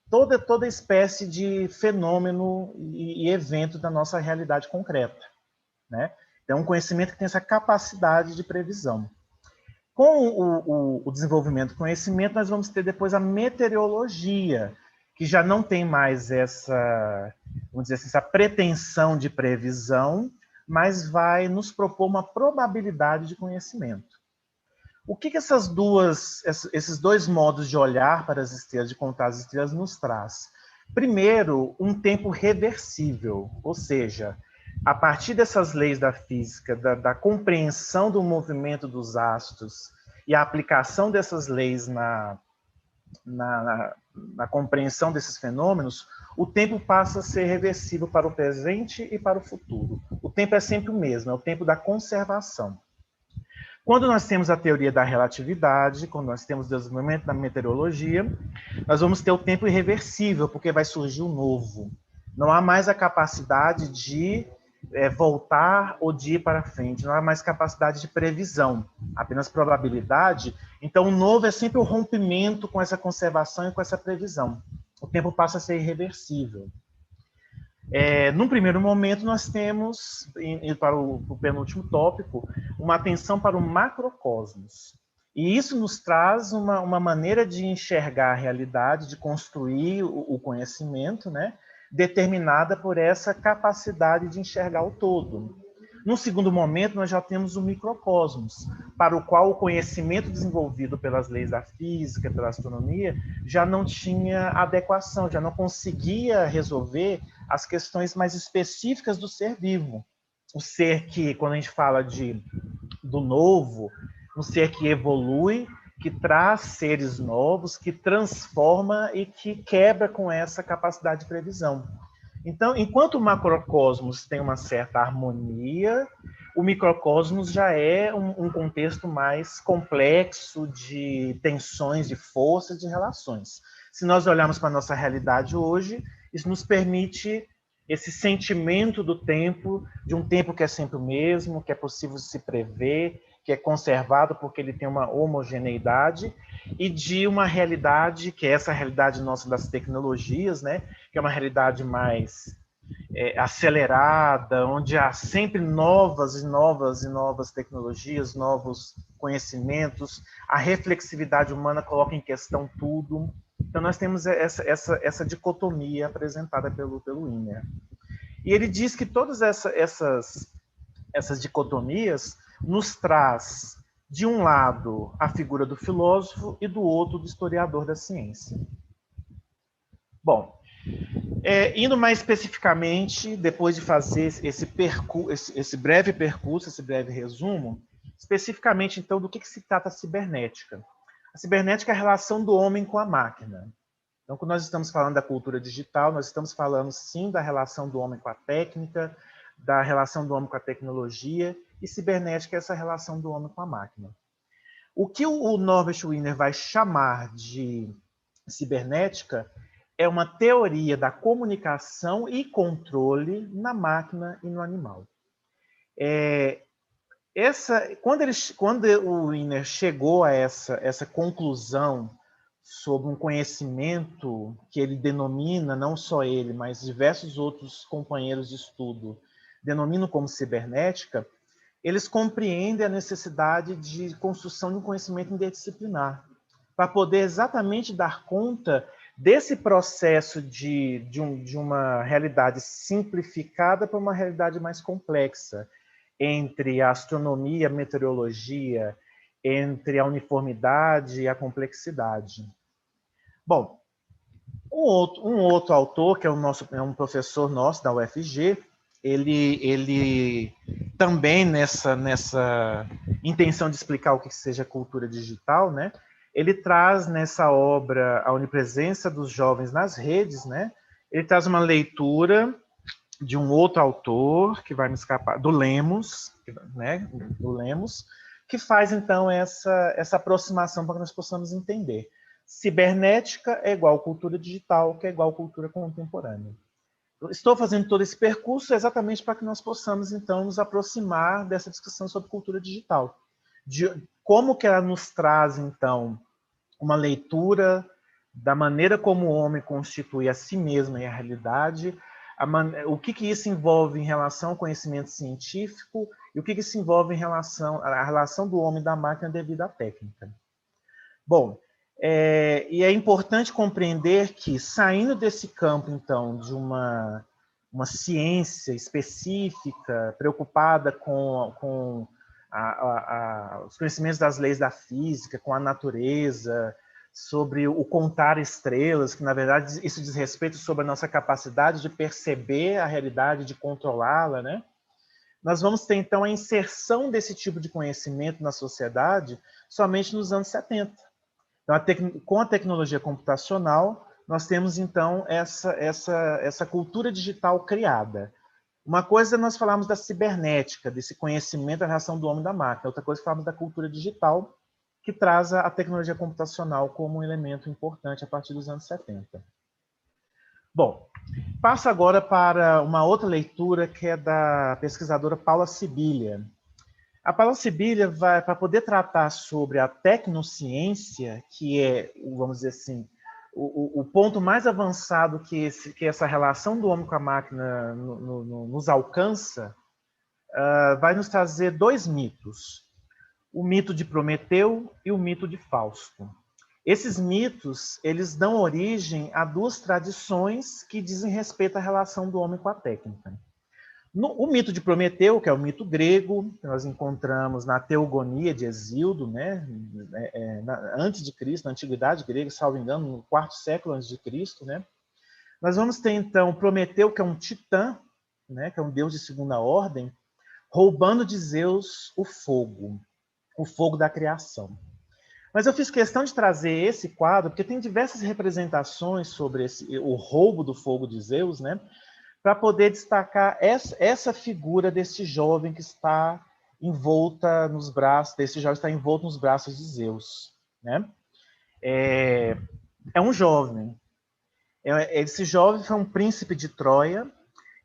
toda espécie de fenômeno e evento da nossa realidade concreta, né? Então, um conhecimento que tem essa capacidade de previsão. Com o desenvolvimento do conhecimento, nós vamos ter depois a meteorologia, que já não tem mais vamos dizer assim, essa pretensão de previsão, mas vai nos propor uma probabilidade de conhecimento. O que esses dois modos de olhar para as estrelas, de contar as estrelas, nos traz? Primeiro, um tempo reversível, ou seja, a partir dessas leis da física, da compreensão do movimento dos astros e a aplicação dessas leis na compreensão desses fenômenos, o tempo passa a ser reversível para o presente e para o futuro. O tempo é sempre o mesmo, é o tempo da conservação. Quando nós temos a teoria da relatividade, quando nós temos o desenvolvimento da meteorologia, nós vamos ter o tempo irreversível, porque vai surgir o novo. Não há mais a capacidade de voltar ou de ir para frente, não há mais capacidade de previsão, apenas probabilidade. Então, o novo é sempre o rompimento com essa conservação e com essa previsão. O tempo passa a ser irreversível. Num primeiro momento, nós temos, indo para o penúltimo tópico, uma atenção para o macrocosmos. E isso nos traz uma maneira de enxergar a realidade, de construir o conhecimento, né, determinada por essa capacidade de enxergar o todo. Num segundo momento, nós já temos o microcosmos, para o qual o conhecimento desenvolvido pelas leis da física, pela astronomia, já não tinha adequação, já não conseguia resolver as questões mais específicas do ser vivo. O ser que, quando a gente fala do novo, um ser que evolui, que traz seres novos, que transforma e que quebra com essa capacidade de previsão. Então, enquanto o macrocosmos tem uma certa harmonia, o microcosmos já é um contexto mais complexo de tensões, de forças, de relações. Se nós olharmos para a nossa realidade hoje, isso nos permite esse sentimento do tempo, de um tempo que é sempre o mesmo, que é possível se prever, que é conservado porque ele tem uma homogeneidade, e de uma realidade, que é essa realidade nossa das tecnologias, né? Que é uma realidade mais acelerada, onde há sempre novas e novas e novas tecnologias, novos conhecimentos, a reflexividade humana coloca em questão tudo. Então nós temos essa dicotomia apresentada pelo Wiener. E ele diz que todas essas dicotomias nos traz, de um lado, a figura do filósofo e do outro, do historiador da ciência. Bom, indo mais especificamente, depois de fazer esse breve percurso, esse breve resumo, especificamente, então, do que se trata a cibernética? A cibernética é a relação do homem com a máquina. Então, quando nós estamos falando da cultura digital, nós estamos falando, sim, da relação do homem com a técnica, da relação do homem com a tecnologia, e cibernética é essa relação do homem com a máquina. O que o Norbert Wiener vai chamar de cibernética é uma teoria da comunicação e controle na máquina e no animal. Quando o Wiener chegou a essa conclusão sobre um conhecimento que ele denomina, não só ele, mas diversos outros companheiros de estudo, denominam como cibernética, eles compreendem a necessidade de construção de um conhecimento interdisciplinar, para poder exatamente dar conta desse processo de uma realidade simplificada para uma realidade mais complexa, entre a astronomia, a meteorologia, entre a uniformidade e a complexidade. Bom, um outro autor, que é um professor nosso da UFG, ele também nessa intenção de explicar o que seja cultura digital, né? Ele traz nessa obra A Onipresença dos Jovens nas Redes, né? Ele traz uma leitura de um outro autor, que vai me escapar, do Lemos, né? Do Lemos, que faz, então, essa aproximação para que nós possamos entender. Cibernética é igual cultura digital, que é igual cultura contemporânea. Estou fazendo todo esse percurso exatamente para que nós possamos, então, nos aproximar dessa discussão sobre cultura digital. De como que ela nos traz, então, uma leitura da maneira como o homem constitui a si mesmo e a realidade, o que isso envolve em relação ao conhecimento científico e o que isso envolve em relação à relação do homem e da máquina devido à técnica. Bom, e é importante compreender que, saindo desse campo, então, de uma ciência específica, preocupada com os conhecimentos das leis da física, com a natureza, sobre o contar estrelas, que, na verdade, isso diz respeito sobre a nossa capacidade de perceber a realidade, de controlá-la, né? Nós vamos ter, então, a inserção desse tipo de conhecimento na sociedade somente nos anos 70. Então, com a tecnologia computacional, nós temos, então, essa cultura digital criada. Uma coisa é nós falarmos da cibernética, desse conhecimento da relação do homem e da máquina. Outra coisa é falarmos da cultura digital, que traz a tecnologia computacional como um elemento importante a partir dos anos 70. Bom, passo agora para uma outra leitura, que é da pesquisadora Paula Sibilia. A Paula Sibilia vai, para poder tratar sobre a tecnociência, que é, vamos dizer assim, o ponto mais avançado que essa relação do homem com a máquina nos alcança, vai nos trazer dois mitos. O mito de Prometeu e o mito de Fausto. Esses mitos, eles dão origem a duas tradições que dizem respeito à relação do homem com a técnica. O mito de Prometeu, que é o mito grego, que nós encontramos na Teogonia de Hesíodo, né? Antes de Cristo, na Antiguidade grega, salvo engano, no IV século antes de Cristo, né? Nós vamos ter, então, Prometeu, que é um titã, né? Que é um deus de segunda ordem, roubando de Zeus o fogo da criação. Mas eu fiz questão de trazer esse quadro, porque tem diversas representações sobre o roubo do fogo de Zeus, né? para poder destacar essa figura desse jovem que está envolta nos braços, desse jovem está envolto nos braços de Zeus, né? É um jovem. Esse jovem foi um príncipe de Troia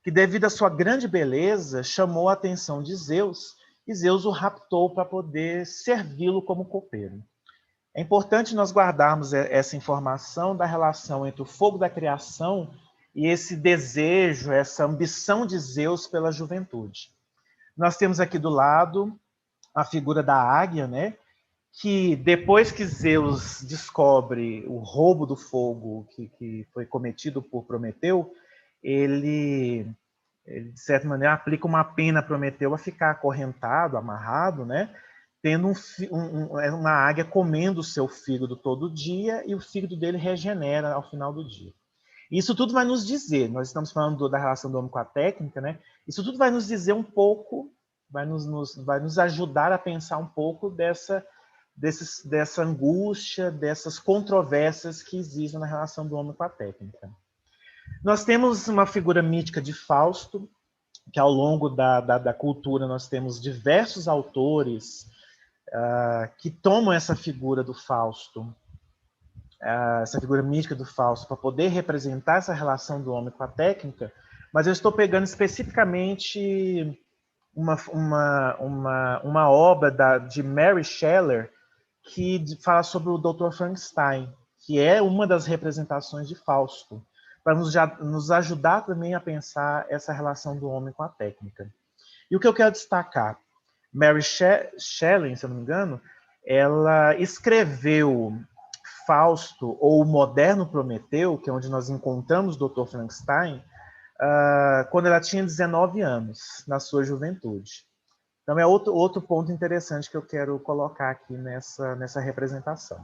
que, devido à sua grande beleza, chamou a atenção de Zeus e Zeus o raptou para poder servi-lo como copeiro. É importante nós guardarmos essa informação da relação entre o fogo da criação e esse desejo, essa ambição de Zeus pela juventude. Nós temos aqui do lado a figura da águia, né? Que depois que Zeus descobre o roubo do fogo que foi cometido por Prometeu, ele, de certa maneira, aplica uma pena a Prometeu a ficar acorrentado, amarrado, né? Tendo uma águia comendo o seu fígado todo dia e o fígado dele regenera ao final do dia. Isso tudo vai nos dizer, nós estamos falando da relação do homem com a técnica, né? Isso tudo vai nos dizer um pouco, vai nos ajudar a pensar um pouco dessa angústia, dessas controvérsias que existem na relação do homem com a técnica. Nós temos uma figura mítica de Fausto, que ao longo da cultura nós temos diversos autores que tomam essa figura do Fausto, essa figura mítica do Fausto, para poder representar essa relação do homem com a técnica, mas eu estou pegando especificamente uma obra de Mary Shelley, que fala sobre o Dr. Frankenstein, que é uma das representações de Fausto, para nos ajudar também a pensar essa relação do homem com a técnica. E o que eu quero destacar, Mary Shelley, se eu não me engano, ela escreveu Fausto, ou o moderno Prometeu, que é onde nós encontramos o Dr. Frankenstein, quando ela tinha 19 anos, na sua juventude. Então é outro ponto interessante que eu quero colocar aqui nessa representação.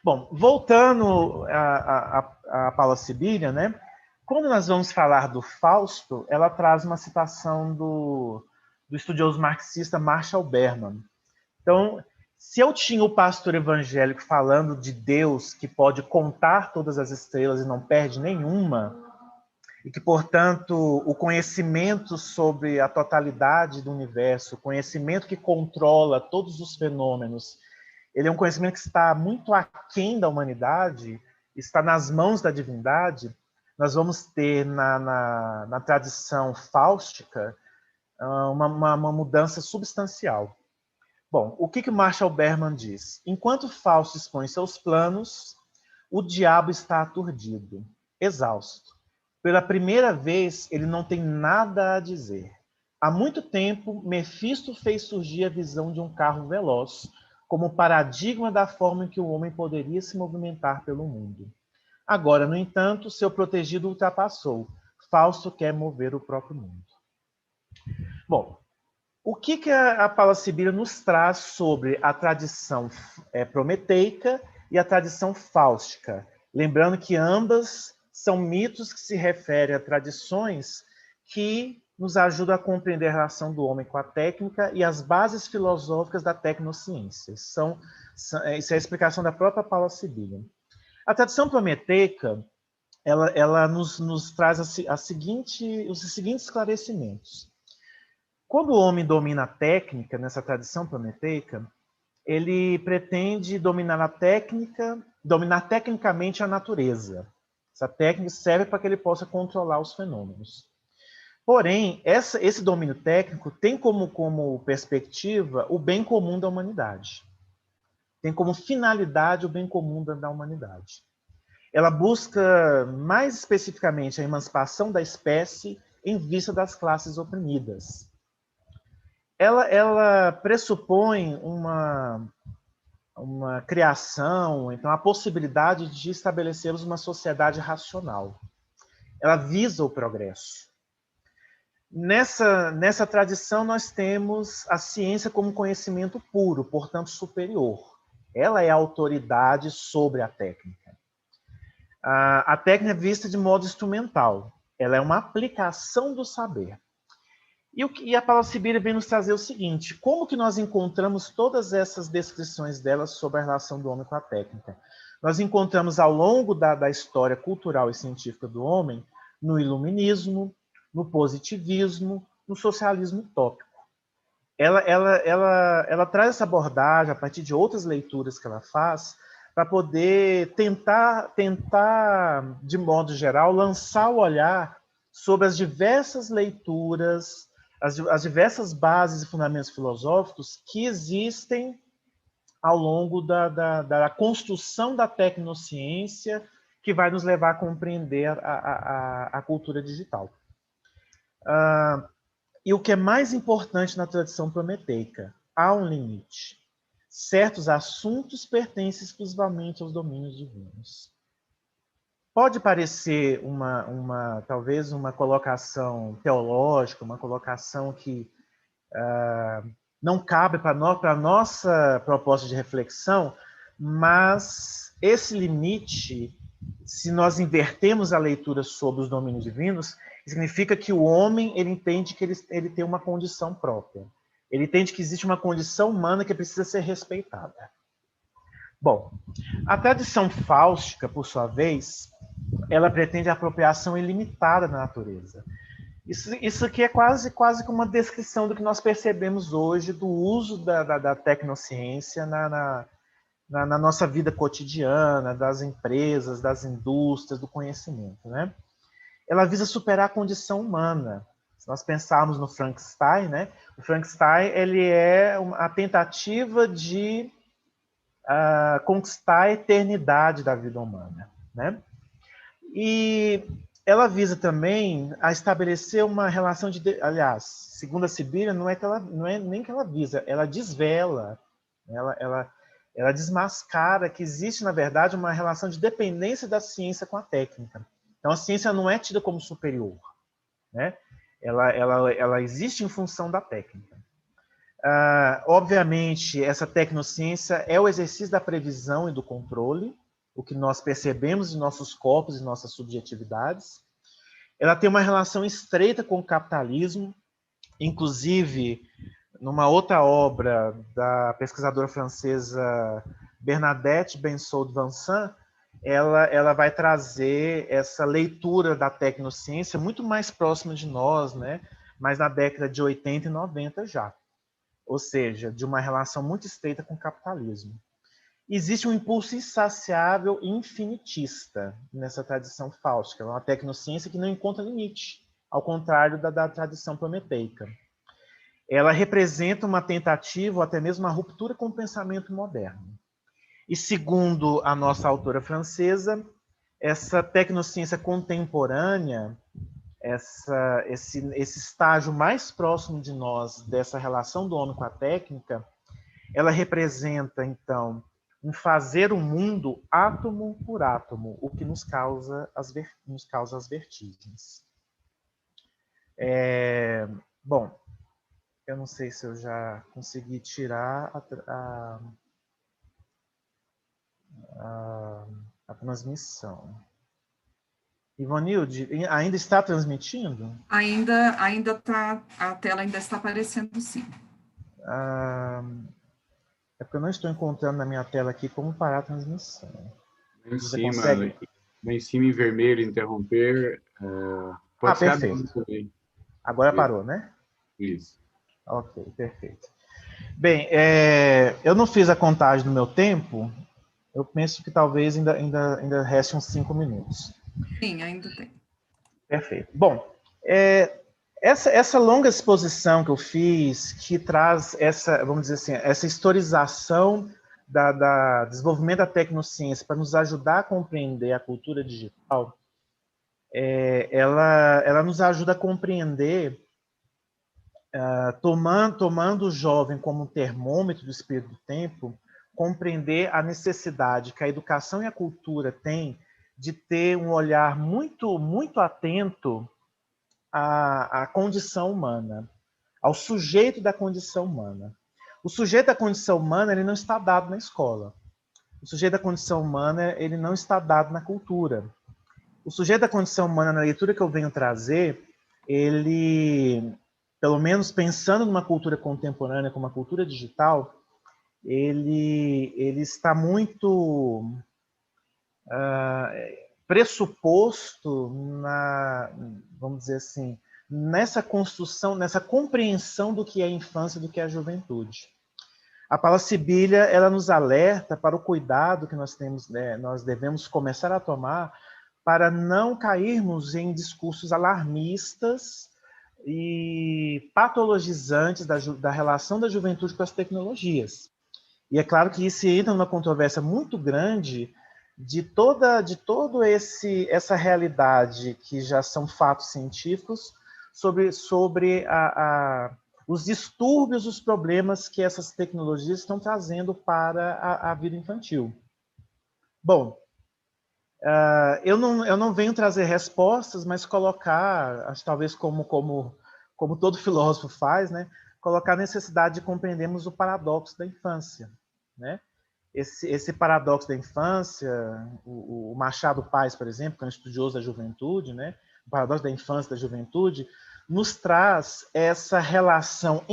Bom, voltando a Paula Sibília, né? Quando nós vamos falar do Fausto, ela traz uma citação do estudioso marxista Marshall Berman. Então, se eu tinha o pastor evangélico falando de Deus que pode contar todas as estrelas e não perde nenhuma, e que, portanto, o conhecimento sobre a totalidade do universo, o conhecimento que controla todos os fenômenos, ele é um conhecimento que está muito aquém da humanidade, está nas mãos da divindade, nós vamos ter na tradição fáustica uma mudança substancial. Bom, o que Marshall Berman diz? Enquanto Fausto expõe seus planos, o diabo está aturdido, exausto. Pela primeira vez, ele não tem nada a dizer. Há muito tempo, Mefisto fez surgir a visão de um carro veloz, como paradigma da forma em que o homem poderia se movimentar pelo mundo. Agora, no entanto, seu protegido ultrapassou. Fausto quer mover o próprio mundo. Bom, o que a Paula Sibília nos traz sobre a tradição prometeica e a tradição fáustica? Lembrando que ambas são mitos que se referem a tradições que nos ajudam a compreender a relação do homem com a técnica e as bases filosóficas da tecnociência. Isso é a explicação da própria Paula Sibília. A tradição prometeica, ela nos traz os seguintes esclarecimentos. Quando o homem domina a técnica, nessa tradição prometeica, ele pretende dominar tecnicamente a natureza. Essa técnica serve para que ele possa controlar os fenômenos. Porém, esse domínio técnico tem como perspectiva o bem comum da humanidade. Tem como finalidade o bem comum da humanidade. Ela busca, mais especificamente, a emancipação da espécie em vista das classes oprimidas. Ela pressupõe uma criação, então a possibilidade de estabelecermos uma sociedade racional. Ela visa o progresso. Nessa tradição, nós temos a ciência como conhecimento puro, portanto superior. Ela é a autoridade sobre a técnica. A técnica é vista de modo instrumental. Ela é uma aplicação do saber. E a Paula Sibília vem nos trazer o seguinte: como que nós encontramos todas essas descrições dela sobre a relação do homem com a técnica? Nós encontramos ao longo da história cultural e científica do homem no iluminismo, no positivismo, no socialismo utópico. Ela traz essa abordagem a partir de outras leituras que ela faz para poder tentar, de modo geral, lançar o olhar sobre as diversas leituras, as diversas bases e fundamentos filosóficos que existem ao longo da construção da tecnociência que vai nos levar a compreender a cultura digital. E o que é mais importante na tradição prometeica, há um limite. Certos assuntos pertencem exclusivamente aos domínios divinos. Pode parecer talvez uma colocação teológica, uma colocação que não cabe para a nossa proposta de reflexão, mas esse limite, se nós invertemos a leitura sobre os domínios divinos, significa que o homem ele entende que ele tem uma condição própria. Ele entende que existe uma condição humana que precisa ser respeitada. Bom, a tradição fáustica, por sua vez, ela pretende a apropriação ilimitada da natureza. Isso aqui é quase que uma descrição do que nós percebemos hoje do uso da tecnociência na nossa vida cotidiana, das empresas, das indústrias, do conhecimento, né? Ela visa superar a condição humana. Se nós pensarmos no Frankenstein, né? O Frankenstein ele é a tentativa de conquistar a eternidade da vida humana, né? E ela visa também a estabelecer uma relação aliás, segundo a Sibília, não é nem que ela visa, ela desvela, ela desmascara que existe, na verdade, uma relação de dependência da ciência com a técnica. Então, a ciência não é tida como superior, né? Ela existe em função da técnica. Obviamente, essa tecnociência é o exercício da previsão e do controle, o que nós percebemos em nossos corpos e nossas subjetividades. Ela tem uma relação estreita com o capitalismo, inclusive, numa outra obra da pesquisadora francesa Bernadette Bensaud-Vincent, ela vai trazer essa leitura da tecnociência muito mais próxima de nós, né? Mas na década de 80 e 90 já. Ou seja, de uma relação muito estreita com o capitalismo. Existe um impulso insaciável e infinitista nessa tradição fáustica, uma tecnociência que não encontra limite, ao contrário da tradição prometeica. Ela representa uma tentativa ou até mesmo uma ruptura com o pensamento moderno. E segundo a nossa autora francesa, essa tecnociência contemporânea, esse estágio mais próximo de nós dessa relação do homem com a técnica, ela representa, então, um fazer o mundo átomo por átomo, o que nos causa as vertigens. Bom, eu não sei se eu já consegui tirar a transmissão. Ivanilde, ainda está transmitindo? Ainda tá, a tela ainda está aparecendo, sim. É porque eu não estou encontrando na minha tela aqui como parar a transmissão. Você consegue? Lá em cima, em vermelho, interromper. Pode ser perfeito. Também. Agora parou, né? Isso. Ok, perfeito. Bem, eu não fiz a contagem do meu tempo. Eu penso que talvez ainda reste uns 5 minutos. Sim, ainda tem. Perfeito. Bom, essa longa exposição que eu fiz, que traz vamos dizer assim, essa historização da desenvolvimento da tecnociência para nos ajudar a compreender a cultura digital, ela nos ajuda a compreender, tomando o jovem como um termômetro do espírito do tempo, compreender a necessidade que a educação e a cultura têm de ter um olhar muito, muito atento à condição humana, ao sujeito da condição humana. O sujeito da condição humana ele não está dado na escola. O sujeito da condição humana ele não está dado na cultura. O sujeito da condição humana, na leitura que eu venho trazer, ele, pelo menos pensando numa cultura contemporânea como uma cultura digital, ele está muito pressuposto vamos dizer assim, nessa construção, nessa compreensão do que é a infância e do que é a juventude. A Paula Sibília, ela nos alerta para o cuidado que nós temos, né, nós devemos começar a tomar para não cairmos em discursos alarmistas e patologizantes da relação da juventude com as tecnologias. E é claro que isso entra numa controvérsia muito grande de toda essa realidade que já são fatos científicos sobre os distúrbios, os problemas que essas tecnologias estão trazendo para a vida infantil. Bom, eu não venho trazer respostas, mas colocar, acho, talvez como todo filósofo faz, né, colocar a necessidade de compreendermos o paradoxo da infância, né? Esse paradoxo da infância, o Machado Paz, por exemplo, que é um estudioso da juventude, né, o paradoxo da infância e da juventude, nos traz essa relação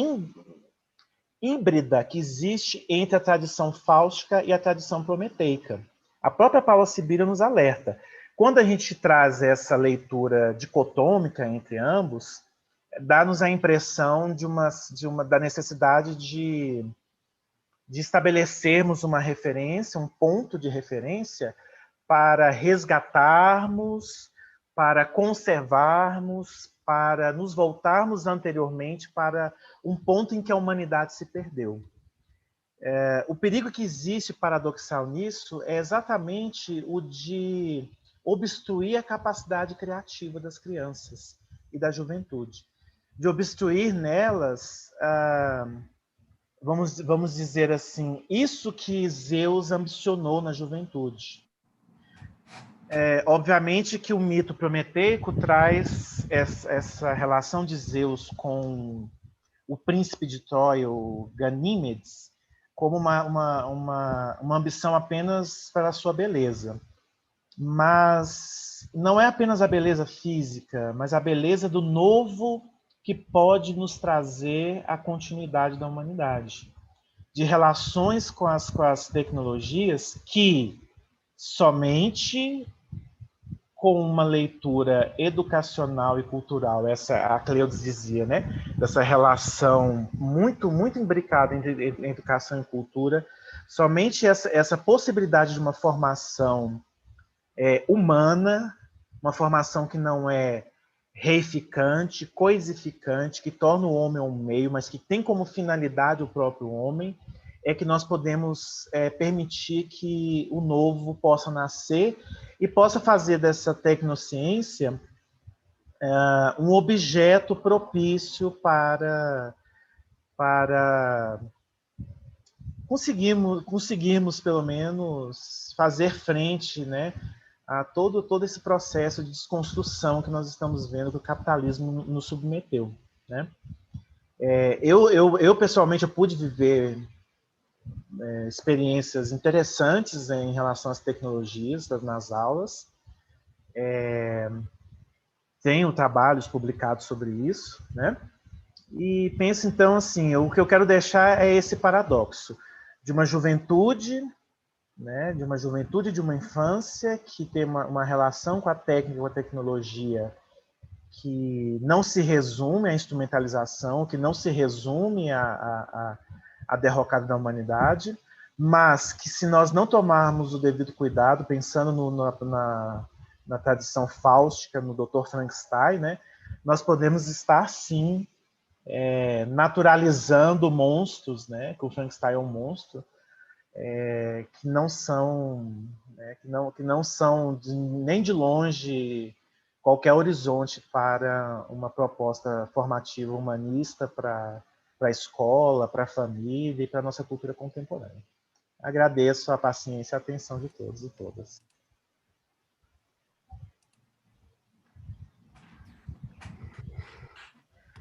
híbrida que existe entre a tradição fáustica e a tradição prometeica. A própria Paula Sibília nos alerta. Quando a gente traz essa leitura dicotômica entre ambos, dá-nos a impressão da necessidade de estabelecermos uma referência, um ponto de referência para resgatarmos, para conservarmos, para nos voltarmos anteriormente para um ponto em que a humanidade se perdeu. O perigo que existe paradoxal nisso é exatamente o de obstruir a capacidade criativa das crianças e da juventude. De obstruir nelas, vamos dizer assim, isso que Zeus ambicionou na juventude. Obviamente que o mito prometeico traz essa relação de Zeus com o príncipe de Troia, o Ganímedes, como uma ambição apenas para a sua beleza. Mas não é apenas a beleza física, mas a beleza do novo que pode nos trazer a continuidade da humanidade. De relações com as tecnologias que somente com uma leitura educacional e cultural, a Cleudes dizia, né? Dessa relação muito, muito imbricada entre educação e cultura, somente essa possibilidade de uma formação humana, uma formação que não é reificante, coisificante, que torna o homem um meio, mas que tem como finalidade o próprio homem, é que nós podemos permitir que o novo possa nascer e possa fazer dessa tecnociência um objeto propício para conseguirmos, pelo menos, fazer frente, né, a todo esse processo de desconstrução que nós estamos vendo que o capitalismo nos submeteu, né? Eu pessoalmente, eu pude viver experiências interessantes em relação às tecnologias nas aulas. Tenho trabalhos publicados sobre isso, né? E penso, então, assim, o que eu quero deixar é esse paradoxo de uma juventude, né, de uma infância que tem uma relação com a técnica, com a tecnologia que não se resume à instrumentalização, que não se resume à derrocada da humanidade, mas que se nós não tomarmos o devido cuidado, pensando na tradição fáustica, no Dr. Frankenstein, né, nós podemos estar, sim, naturalizando monstros, né, que o Frankenstein é um monstro, que não são, né, que não são nem de longe qualquer horizonte para uma proposta formativa humanista para a escola, para a família e para a nossa cultura contemporânea. Agradeço a paciência e a atenção de todos e todas.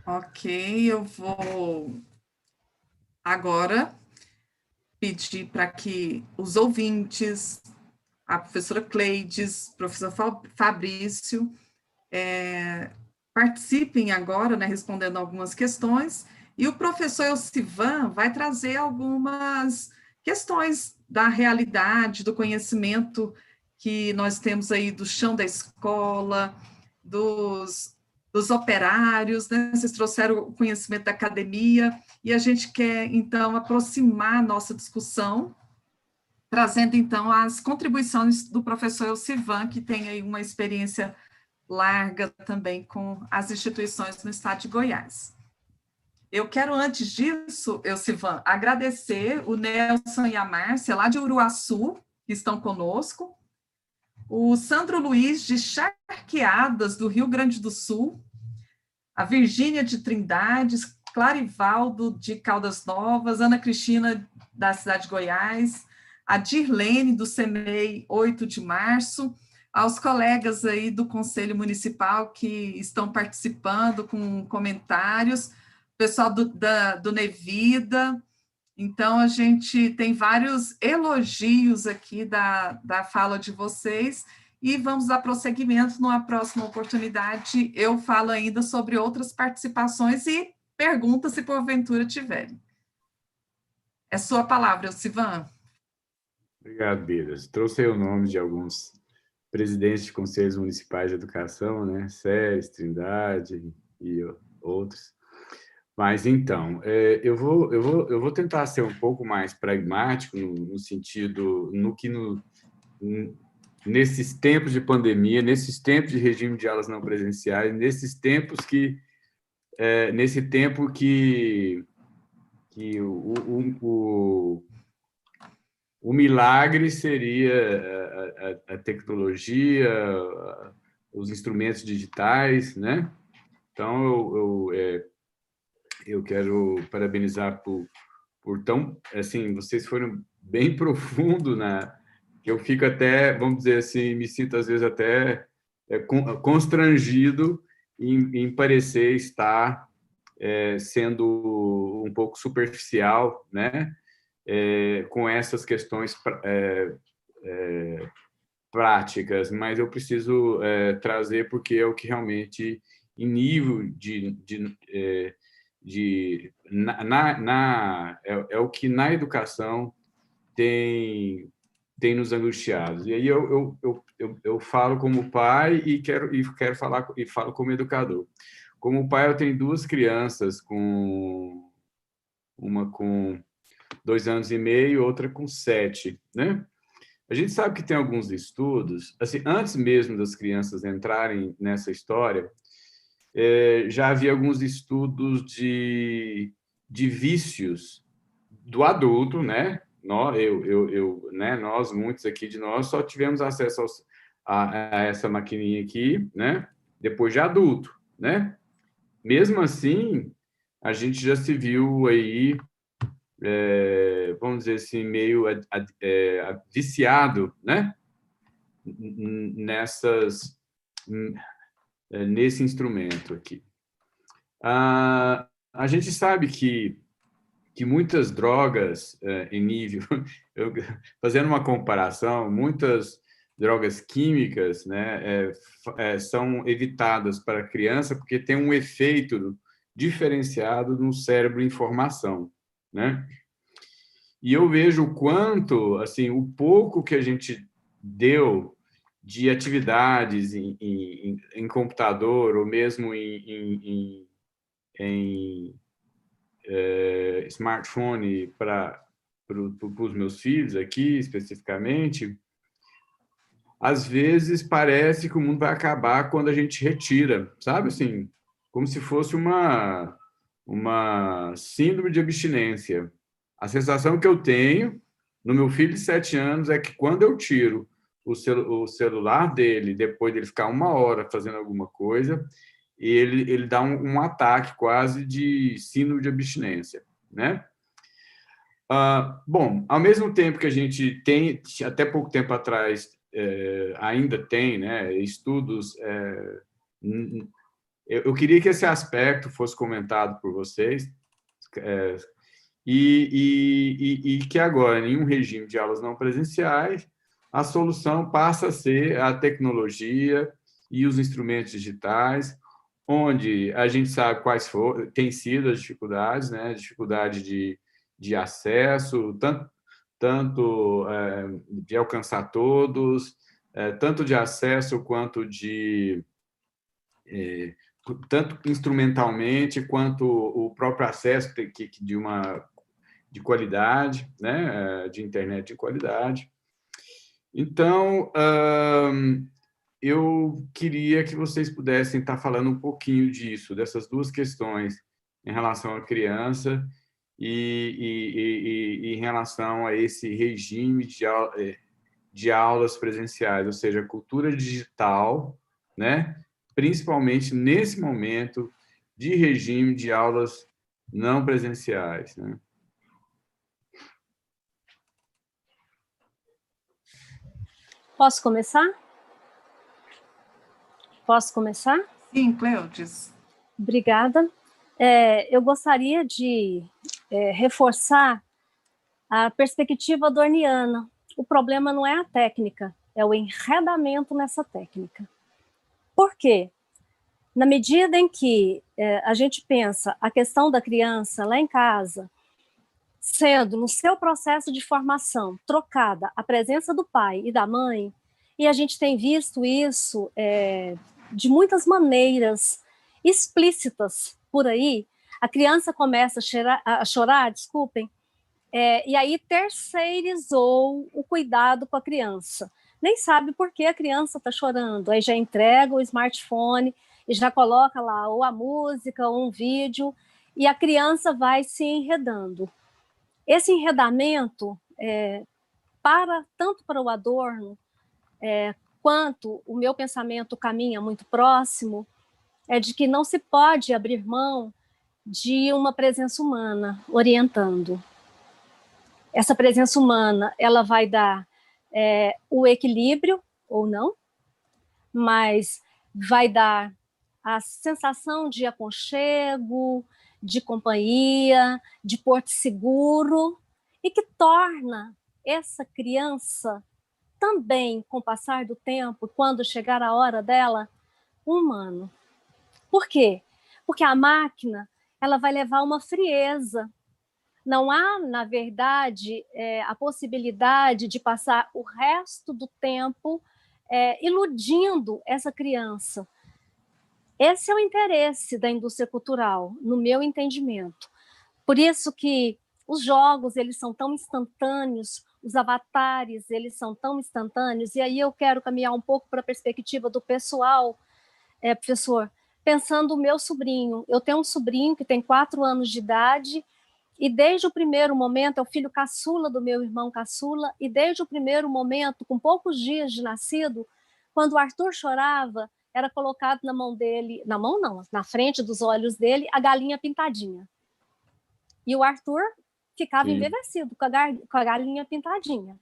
Ok, eu vou agora pedir para que os ouvintes, a professora Cleides, o professor Fabrício, participem agora, né, respondendo algumas questões, e o professor Elcivan vai trazer algumas questões da realidade, do conhecimento que nós temos aí do chão da escola, dos operários, né? Vocês trouxeram o conhecimento da academia, e a gente quer, então, aproximar a nossa discussão, trazendo, então, as contribuições do professor Elcivan, que tem aí uma experiência larga também com as instituições no estado de Goiás. Eu quero, antes disso, Elcivan, agradecer o Nelson e a Márcia, lá de Uruaçu, que estão conosco, o Sandro Luiz, de Charqueadas, do Rio Grande do Sul, a Virgínia de Trindades, Clarivaldo de Caldas Novas, Ana Cristina, da cidade de Goiás, a Dirlene, do CEMEI 8 de março, aos colegas aí do Conselho Municipal que estão participando com comentários, pessoal do Nevida. Então, a gente tem vários elogios aqui da fala de vocês, e vamos dar prosseguimento numa próxima oportunidade. Eu falo ainda sobre outras participações e perguntas, se porventura tiverem. É sua palavra, Elcivan. Obrigado, Bira. Trouxe aí o nome de alguns presidentes de conselhos municipais de educação, né? Séries, Trindade e outros. Mas, então, eu vou tentar ser um pouco mais pragmático no sentido, nesses tempos de pandemia, nesses tempos de regime de aulas não presenciais, nesse tempo que o milagre seria a tecnologia, os instrumentos digitais, né? Então, eu quero parabenizar por tão, assim, vocês foram bem profundo que eu fico até, vamos dizer assim, me sinto às vezes até constrangido em parecer estar sendo um pouco superficial, né? Com essas questões práticas, mas eu preciso trazer porque é o que realmente, em nível é o que na educação tem nos angustiado. E aí eu falo como pai e quero falar e falo como educador. Como pai, eu tenho duas crianças, uma com 2 anos e meio, outra com 7, né? A gente sabe que tem alguns estudos, assim, antes mesmo das crianças entrarem nessa história, já havia alguns estudos de vícios do adulto, né? Nós, muitos aqui de nós, só tivemos acesso a essa maquininha aqui, né? Depois de adulto, né? Mesmo assim, a gente já se viu aí, vamos dizer assim, meio viciado, né? Nesse instrumento aqui. A gente sabe que muitas drogas em nível... fazendo uma comparação, muitas drogas químicas, né, são evitadas para a criança porque tem um efeito diferenciado no cérebro em formação, né? E eu vejo o quanto, assim, o pouco que a gente deu de atividades em computador ou mesmo em smartphone para os meus filhos aqui, especificamente, às vezes parece que o mundo vai acabar quando a gente retira, sabe? Assim, como se fosse uma síndrome de abstinência. A sensação que eu tenho no meu filho de 7 anos é que quando eu tiro o celular dele, depois dele ficar 1 hora fazendo alguma coisa, ele dá um ataque quase de síndrome de abstinência, né? Bom, ao mesmo tempo que a gente tem, até pouco tempo atrás, ainda tem, né, estudos... eu queria que esse aspecto fosse comentado por vocês, e que agora, em um regime de aulas não presenciais, a solução passa a ser a tecnologia e os instrumentos digitais, onde a gente sabe quais têm sido as dificuldades, né? Dificuldade de acesso, tanto de alcançar todos, tanto de acesso quanto tanto instrumentalmente quanto o próprio acesso de qualidade, né, de internet de qualidade. Então, eu queria que vocês pudessem estar falando um pouquinho disso, dessas duas questões em relação à criança e em relação a esse regime de aulas presenciais, ou seja, cultura digital, né? Principalmente nesse momento de regime de aulas não presenciais, né? Posso começar? Posso começar? Sim, Cleudes. Obrigada. Eu gostaria de reforçar a perspectiva adorniana. O problema não é a técnica, é o enredamento nessa técnica. Por quê? Na medida em que a gente pensa a questão da criança lá em casa, sendo no seu processo de formação trocada a presença do pai e da mãe, e a gente tem visto isso de muitas maneiras explícitas por aí, a criança começa a chorar, desculpem, e aí terceirizou o cuidado com a criança. Nem sabe por que a criança está chorando, aí já entrega o smartphone e já coloca lá ou a música ou um vídeo, e a criança vai se enredando. Esse enredamento, tanto para o Adorno, quanto o meu pensamento caminha muito próximo, é de que não se pode abrir mão de uma presença humana orientando. Essa presença humana, ela vai dar o equilíbrio, ou não, mas vai dar a sensação de aconchego, de companhia, de porto seguro, e que torna essa criança também, com o passar do tempo, quando chegar a hora dela, humano. Por quê? Porque a máquina ela vai levar uma frieza. Não há, na verdade, a possibilidade de passar o resto do tempo iludindo essa criança. Esse é o interesse da indústria cultural, no meu entendimento. Por isso que os jogos, eles são tão instantâneos, os avatares, eles são tão instantâneos, e aí eu quero caminhar um pouco para a perspectiva do pessoal, professor, pensando o meu sobrinho. Eu tenho um sobrinho que tem 4 anos de idade, e desde o primeiro momento, é o filho caçula do meu irmão caçula, e desde o primeiro momento, com poucos dias de nascido, quando o Arthur chorava, era colocado na mão dele, na mão não, na frente dos olhos dele, a galinha pintadinha. E o Arthur ficava embevecido com a galinha pintadinha.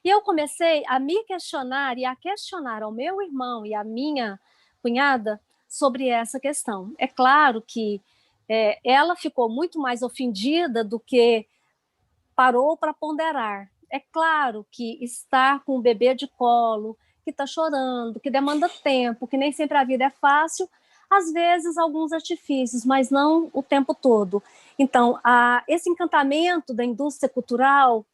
E eu comecei a me questionar e a questionar ao meu irmão e à minha cunhada sobre essa questão. É claro que ela ficou muito mais ofendida do que parou para ponderar. É claro que estar com o bebê de colo, que está chorando, que demanda tempo, que nem sempre a vida é fácil, às vezes alguns artifícios, mas não o tempo todo. Então, esse encantamento da indústria cultural,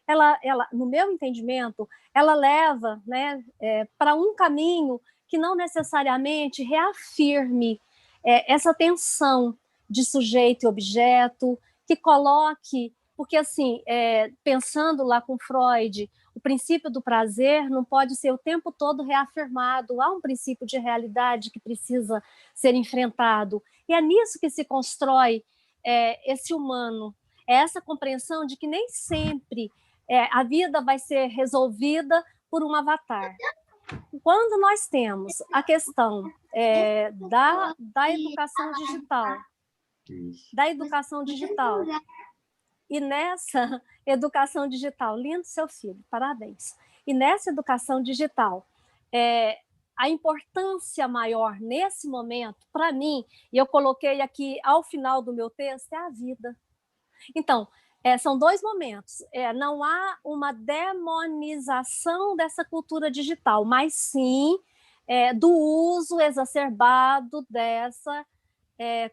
ela, no meu entendimento, ela leva, né, para um caminho que não necessariamente reafirme essa tensão de sujeito e objeto, que coloque, porque assim, pensando lá com Freud, o princípio do prazer não pode ser o tempo todo reafirmado, há um princípio de realidade que precisa ser enfrentado, e é nisso que se constrói esse humano, essa compreensão de que nem sempre a vida vai ser resolvida por um avatar. Quando nós temos a questão da educação digital, e nessa educação digital, lindo seu filho, parabéns, e nessa educação digital, a importância maior nesse momento, para mim, e eu coloquei aqui ao final do meu texto, é a vida. Então, são 2 momentos. Não há uma demonização dessa cultura digital, mas sim do uso exacerbado dessa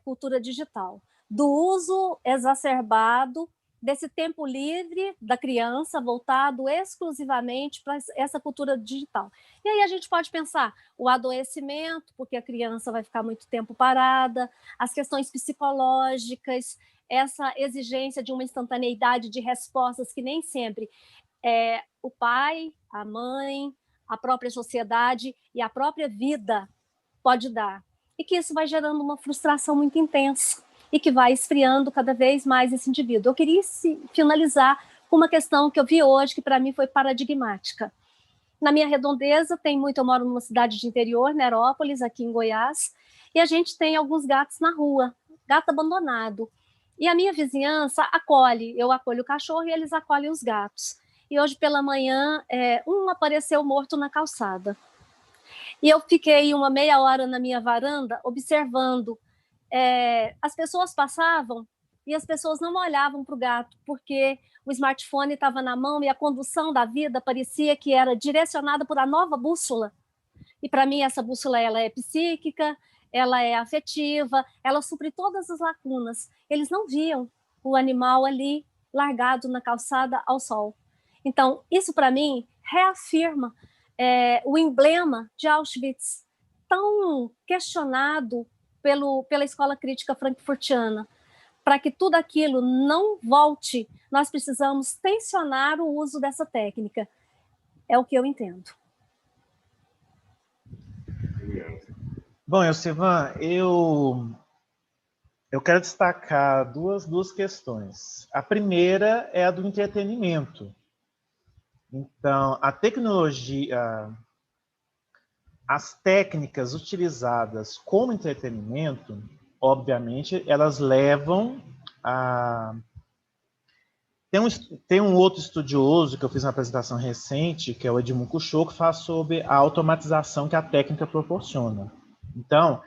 cultura digital, do uso exacerbado desse tempo livre da criança voltado exclusivamente para essa cultura digital. E aí a gente pode pensar o adoecimento, porque a criança vai ficar muito tempo parada, as questões psicológicas, essa exigência de uma instantaneidade de respostas que nem sempre o pai, a mãe, a própria sociedade e a própria vida pode dar. E que isso vai gerando uma frustração muito intensa e que vai esfriando cada vez mais esse indivíduo. Eu queria finalizar com uma questão que eu vi hoje, que para mim foi paradigmática. Na minha redondeza, eu moro numa cidade de interior, Nerópolis, aqui em Goiás, e a gente tem alguns gatos na rua, gato abandonado. E a minha vizinhança acolhe, eu acolho o cachorro e eles acolhem os gatos. E hoje pela manhã, um apareceu morto na calçada. E eu fiquei uma meia hora na minha varanda observando. As pessoas passavam e as pessoas não olhavam para o gato, porque o smartphone estava na mão e a condução da vida parecia que era direcionada por uma nova bússola. E para mim essa bússola ela é psíquica, ela é afetiva, ela supre todas as lacunas. Eles não viam o animal ali largado na calçada ao sol. Então, isso para mim reafirma o emblema de Auschwitz, tão questionado pela escola crítica frankfurtiana. Para que tudo aquilo não volte, nós precisamos tensionar o uso dessa técnica. É o que eu entendo. Bom, Elcivan, eu quero destacar duas questões. A primeira é a do entretenimento. Então, a tecnologia, as técnicas utilizadas como entretenimento, obviamente, elas levam a... Tem um outro estudioso que eu fiz uma apresentação recente, que é o Edmund Couchot, que fala sobre a automatização que a técnica proporciona. Então,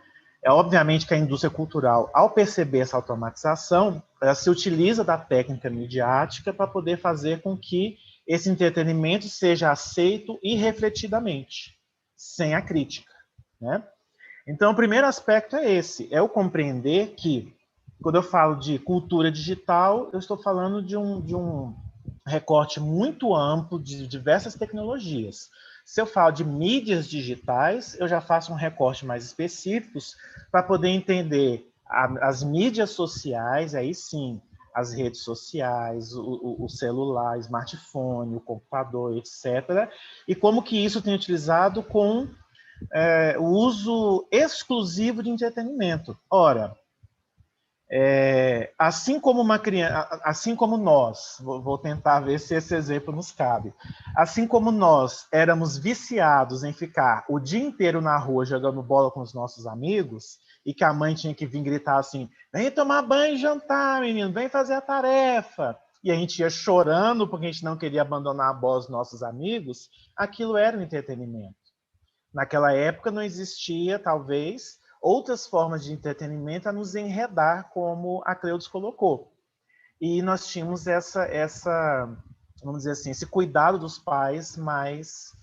obviamente que a indústria cultural, ao perceber essa automatização, ela se utiliza da técnica midiática para poder fazer com que esse entretenimento seja aceito irrefletidamente, sem a crítica, né? Então, o primeiro aspecto é esse, é o compreender que, quando eu falo de cultura digital, eu estou falando de um recorte muito amplo de diversas tecnologias. Se eu falo de mídias digitais, eu já faço um recorte mais específico para poder entender as mídias sociais, aí sim, as redes sociais, o celular, o smartphone, o computador, etc. E como que isso tem utilizado com o uso exclusivo de entretenimento. Ora, assim como uma criança, assim como nós, vou tentar ver se esse exemplo nos cabe, assim como nós éramos viciados em ficar o dia inteiro na rua jogando bola com os nossos amigos, e que a mãe tinha que vir gritar assim, vem tomar banho e jantar, menino, vem fazer a tarefa, e a gente ia chorando porque a gente não queria abandonar a bola dos nossos amigos, aquilo era um entretenimento. Naquela época não existia, talvez, outras formas de entretenimento a nos enredar, como a Cleudes colocou. E nós tínhamos vamos dizer assim, esse cuidado dos pais mais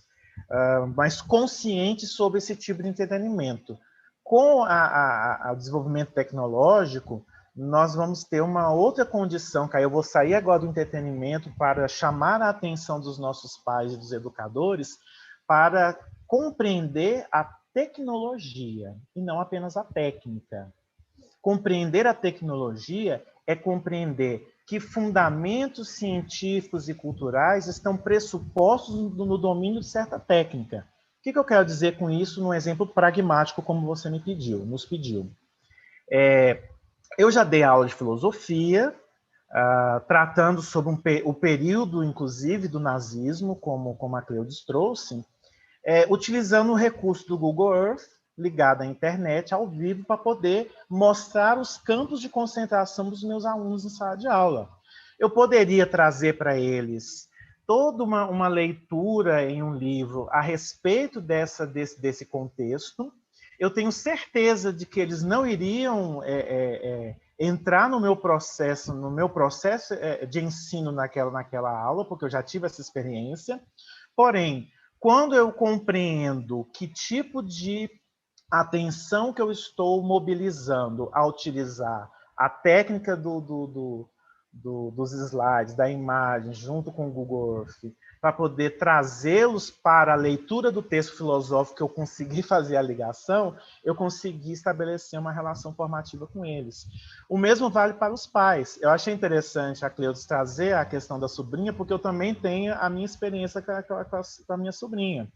conscientes sobre esse tipo de entretenimento. Com o desenvolvimento tecnológico, nós vamos ter uma outra condição, que aí eu vou sair agora do entretenimento para chamar a atenção dos nossos pais e dos educadores para compreender a tecnologia e não apenas a técnica. Compreender a tecnologia é compreender que fundamentos científicos e culturais estão pressupostos no domínio de certa técnica. O que eu quero dizer com isso num exemplo pragmático, como você nos pediu? Eu já dei aula de filosofia, tratando sobre o período, inclusive, do nazismo, como a Cleudes trouxe, utilizando o recurso do Google Earth, ligado à internet, ao vivo, para poder mostrar os campos de concentração dos meus alunos em sala de aula. Eu poderia trazer para eles toda uma leitura em um livro a respeito desse contexto. Eu tenho certeza de que eles não iriam entrar no meu processo de ensino naquela aula, porque eu já tive essa experiência. Porém, quando eu compreendo que tipo de atenção que eu estou mobilizando a utilizar a técnica do dos slides, da imagem, junto com o Google Earth, para poder trazê-los para a leitura do texto filosófico, que eu consegui fazer a ligação, eu consegui estabelecer uma relação formativa com eles. O mesmo vale para os pais. Eu achei interessante a Cleudes trazer a questão da sobrinha, porque eu também tenho a minha experiência com a minha sobrinha,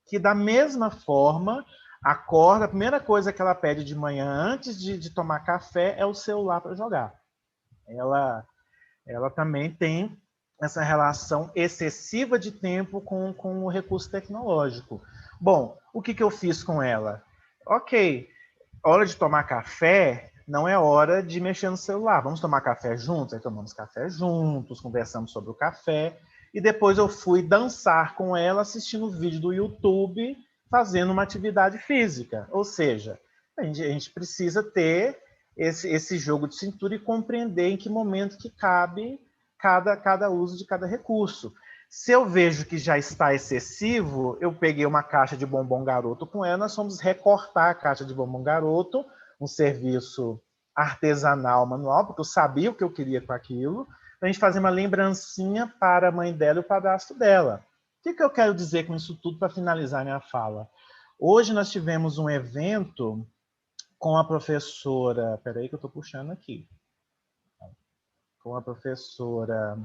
que da mesma forma, acorda, a primeira coisa que ela pede de manhã, antes de tomar café, é o celular para jogar. Ela também tem essa relação excessiva de tempo com o recurso tecnológico. Bom, o que eu fiz com ela? Ok, hora de tomar café não é hora de mexer no celular. Vamos tomar café juntos? Aí tomamos café juntos, conversamos sobre o café, e depois eu fui dançar com ela assistindo vídeo do YouTube, fazendo uma atividade física. Ou seja, a gente precisa ter esse jogo de cintura e compreender em que momento que cabe cada uso de cada recurso. Se eu vejo que já está excessivo, eu peguei uma caixa de bombom garoto com ela, nós fomos recortar a caixa de bombom garoto, um serviço artesanal manual, porque eu sabia o que eu queria com aquilo, para a gente fazer uma lembrancinha para a mãe dela e o padrasto dela. O que eu quero dizer com isso tudo para finalizar minha fala? Hoje nós tivemos um evento com a professora... Espera aí que eu estou puxando aqui. Com a professora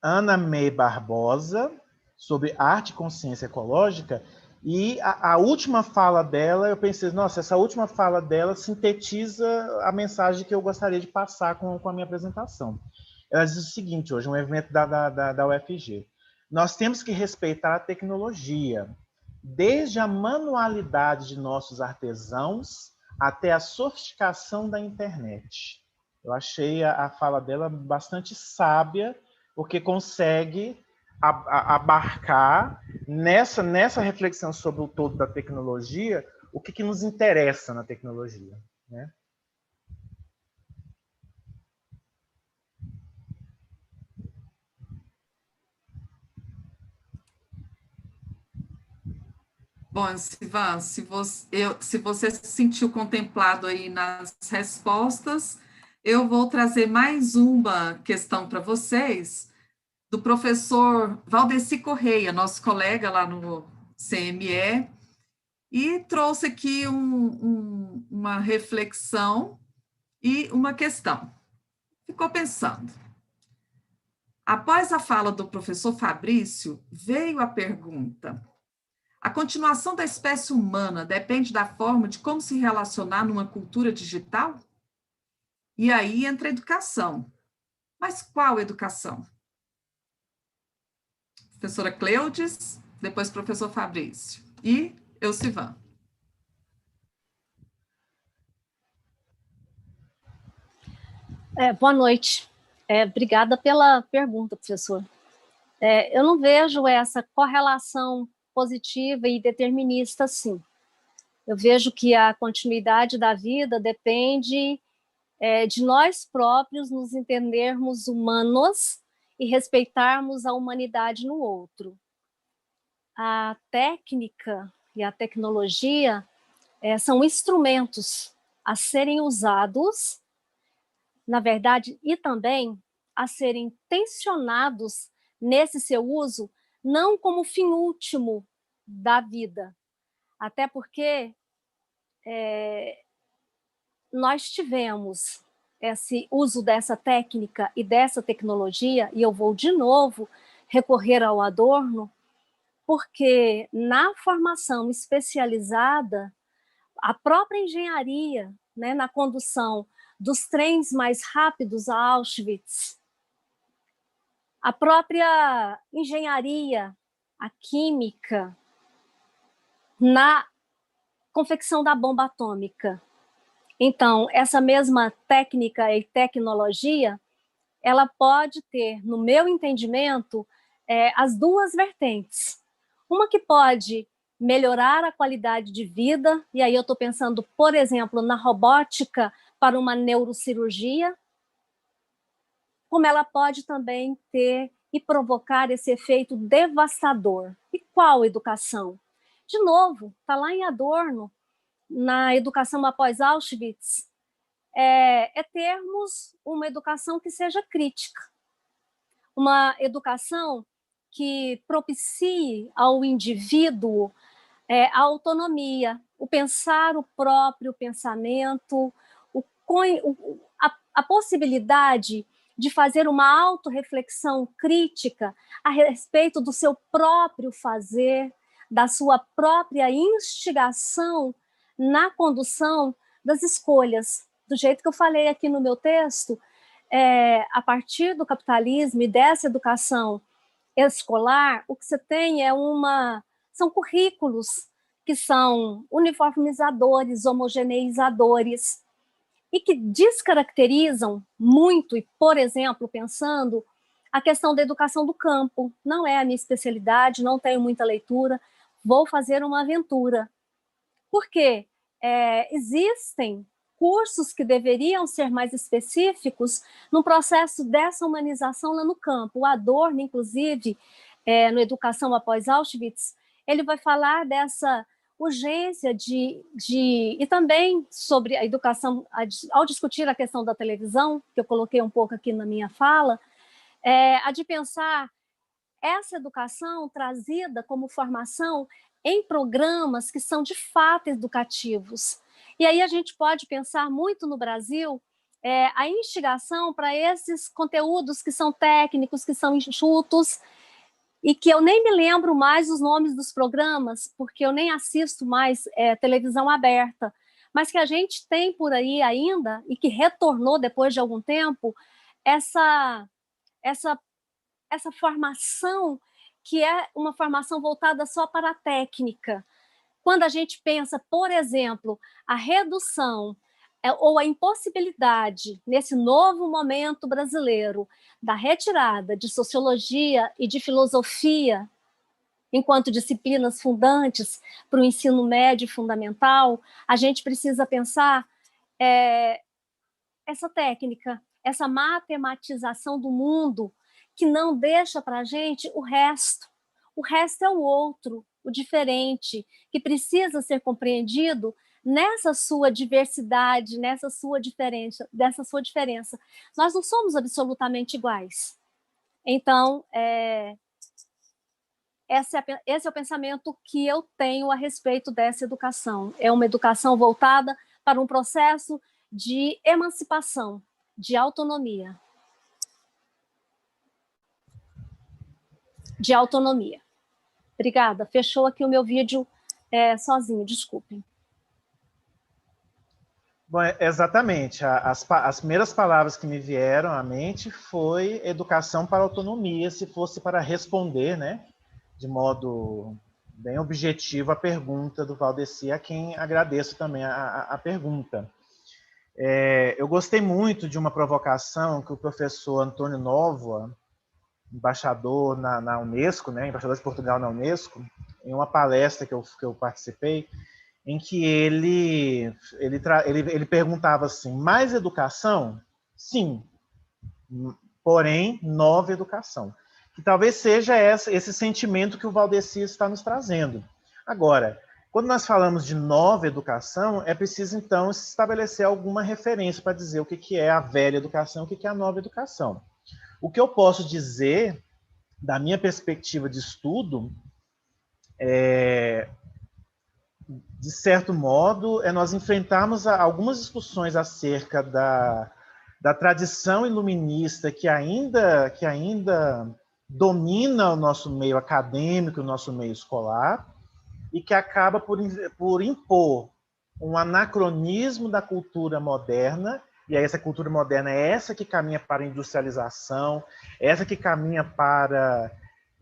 Ana May Barbosa, sobre arte e consciência ecológica, e a última fala dela, eu pensei, nossa, essa última fala dela sintetiza a mensagem que eu gostaria de passar com a minha apresentação. Ela diz o seguinte, hoje, um evento da UFG. Nós temos que respeitar a tecnologia, desde a manualidade de nossos artesãos até a sofisticação da internet. Eu achei a fala dela bastante sábia, porque consegue abarcar nessa reflexão sobre o todo da tecnologia, o que nos interessa na tecnologia, né? Bom, Sivan, se você se sentiu contemplado aí nas respostas, eu vou trazer mais uma questão para vocês, do professor Valdeci Correia, nosso colega lá no CME, e trouxe aqui uma reflexão e uma questão. Ficou pensando. Após a fala do professor Fabrício, veio a pergunta: a continuação da espécie humana depende da forma de como se relacionar numa cultura digital? E aí entra a educação. Mas qual educação? Professora Cleudes, depois professor Fabrício. E Elcivan. Boa noite. Obrigada pela pergunta, professor. Eu não vejo essa correlação positiva e determinista, sim. Eu vejo que a continuidade da vida depende de nós próprios nos entendermos humanos e respeitarmos a humanidade no outro. A técnica e a tecnologia são instrumentos a serem usados, na verdade, e também a serem tensionados nesse seu uso, não como fim último da vida. Até porque nós tivemos esse uso dessa técnica e dessa tecnologia, e eu vou de novo recorrer ao Adorno, porque na formação especializada, a própria engenharia, né, na condução dos trens mais rápidos a Auschwitz, a própria engenharia, a química, na confecção da bomba atômica. Então, essa mesma técnica e tecnologia, ela pode ter, no meu entendimento, as duas vertentes. Uma que pode melhorar a qualidade de vida, e aí eu estou pensando, por exemplo, na robótica para uma neurocirurgia, como ela pode também ter e provocar esse efeito devastador. E qual educação? De novo, está lá em Adorno, na educação após Auschwitz, é termos uma educação que seja crítica, uma educação que propicie ao indivíduo a autonomia, o pensar o próprio pensamento, a possibilidade de fazer uma autorreflexão crítica a respeito do seu próprio fazer, da sua própria instigação na condução das escolhas. Do jeito que eu falei aqui no meu texto, a partir do capitalismo e dessa educação escolar, o que você tem são currículos que são uniformizadores, homogeneizadores, e que descaracterizam muito, e, por exemplo, pensando a questão da educação do campo. Não é a minha especialidade, não tenho muita leitura, vou fazer uma aventura. Por quê? Existem cursos que deveriam ser mais específicos no processo dessa humanização lá no campo. O Adorno, inclusive, no Educação Após Auschwitz, ele vai falar dessa urgência e também sobre a educação, ao discutir a questão da televisão, que eu coloquei um pouco aqui na minha fala, a de pensar essa educação trazida como formação em programas que são de fato educativos. E aí a gente pode pensar muito no Brasil a instigação para esses conteúdos que são técnicos, que são enxutos, e que eu nem me lembro mais os nomes dos programas, porque eu nem assisto mais televisão aberta, mas que a gente tem por aí ainda, e que retornou depois de algum tempo, essa formação que é uma formação voltada só para a técnica. Quando a gente pensa, por exemplo, a redução ou a impossibilidade, nesse novo momento brasileiro, da retirada de sociologia e de filosofia enquanto disciplinas fundantes para o ensino médio e fundamental, a gente precisa pensar essa técnica, essa matematização do mundo que não deixa para a gente o resto. O resto é o outro, o diferente, que precisa ser compreendido nessa sua diversidade, dessa sua diferença. Nós não somos absolutamente iguais. Então, esse é o pensamento que eu tenho a respeito dessa educação. É uma educação voltada para um processo de emancipação, de autonomia. De autonomia. Obrigada. Fechou aqui o meu vídeo sozinho, desculpem. Bom, exatamente. As primeiras palavras que me vieram à mente foi educação para autonomia, se fosse para responder, né, de modo bem objetivo a pergunta do Valdeci, a quem agradeço também a pergunta. Eu gostei muito de uma provocação que o professor Antônio Nóvoa, embaixador na Unesco, né, embaixador de Portugal na Unesco, em uma palestra que eu participei, em que ele perguntava assim: mais educação? Sim, porém nova educação. Que talvez seja esse sentimento que o Valdeci está nos trazendo. Agora, quando nós falamos de nova educação, é preciso então estabelecer alguma referência para dizer o que é a velha educação, o que é a nova educação. O que eu posso dizer, da minha perspectiva de estudo, de certo modo, nós enfrentarmos algumas discussões acerca da tradição iluminista que ainda domina o nosso meio acadêmico, o nosso meio escolar, e que acaba por impor um anacronismo da cultura moderna. E aí essa cultura moderna é essa que caminha para a industrialização, essa que caminha para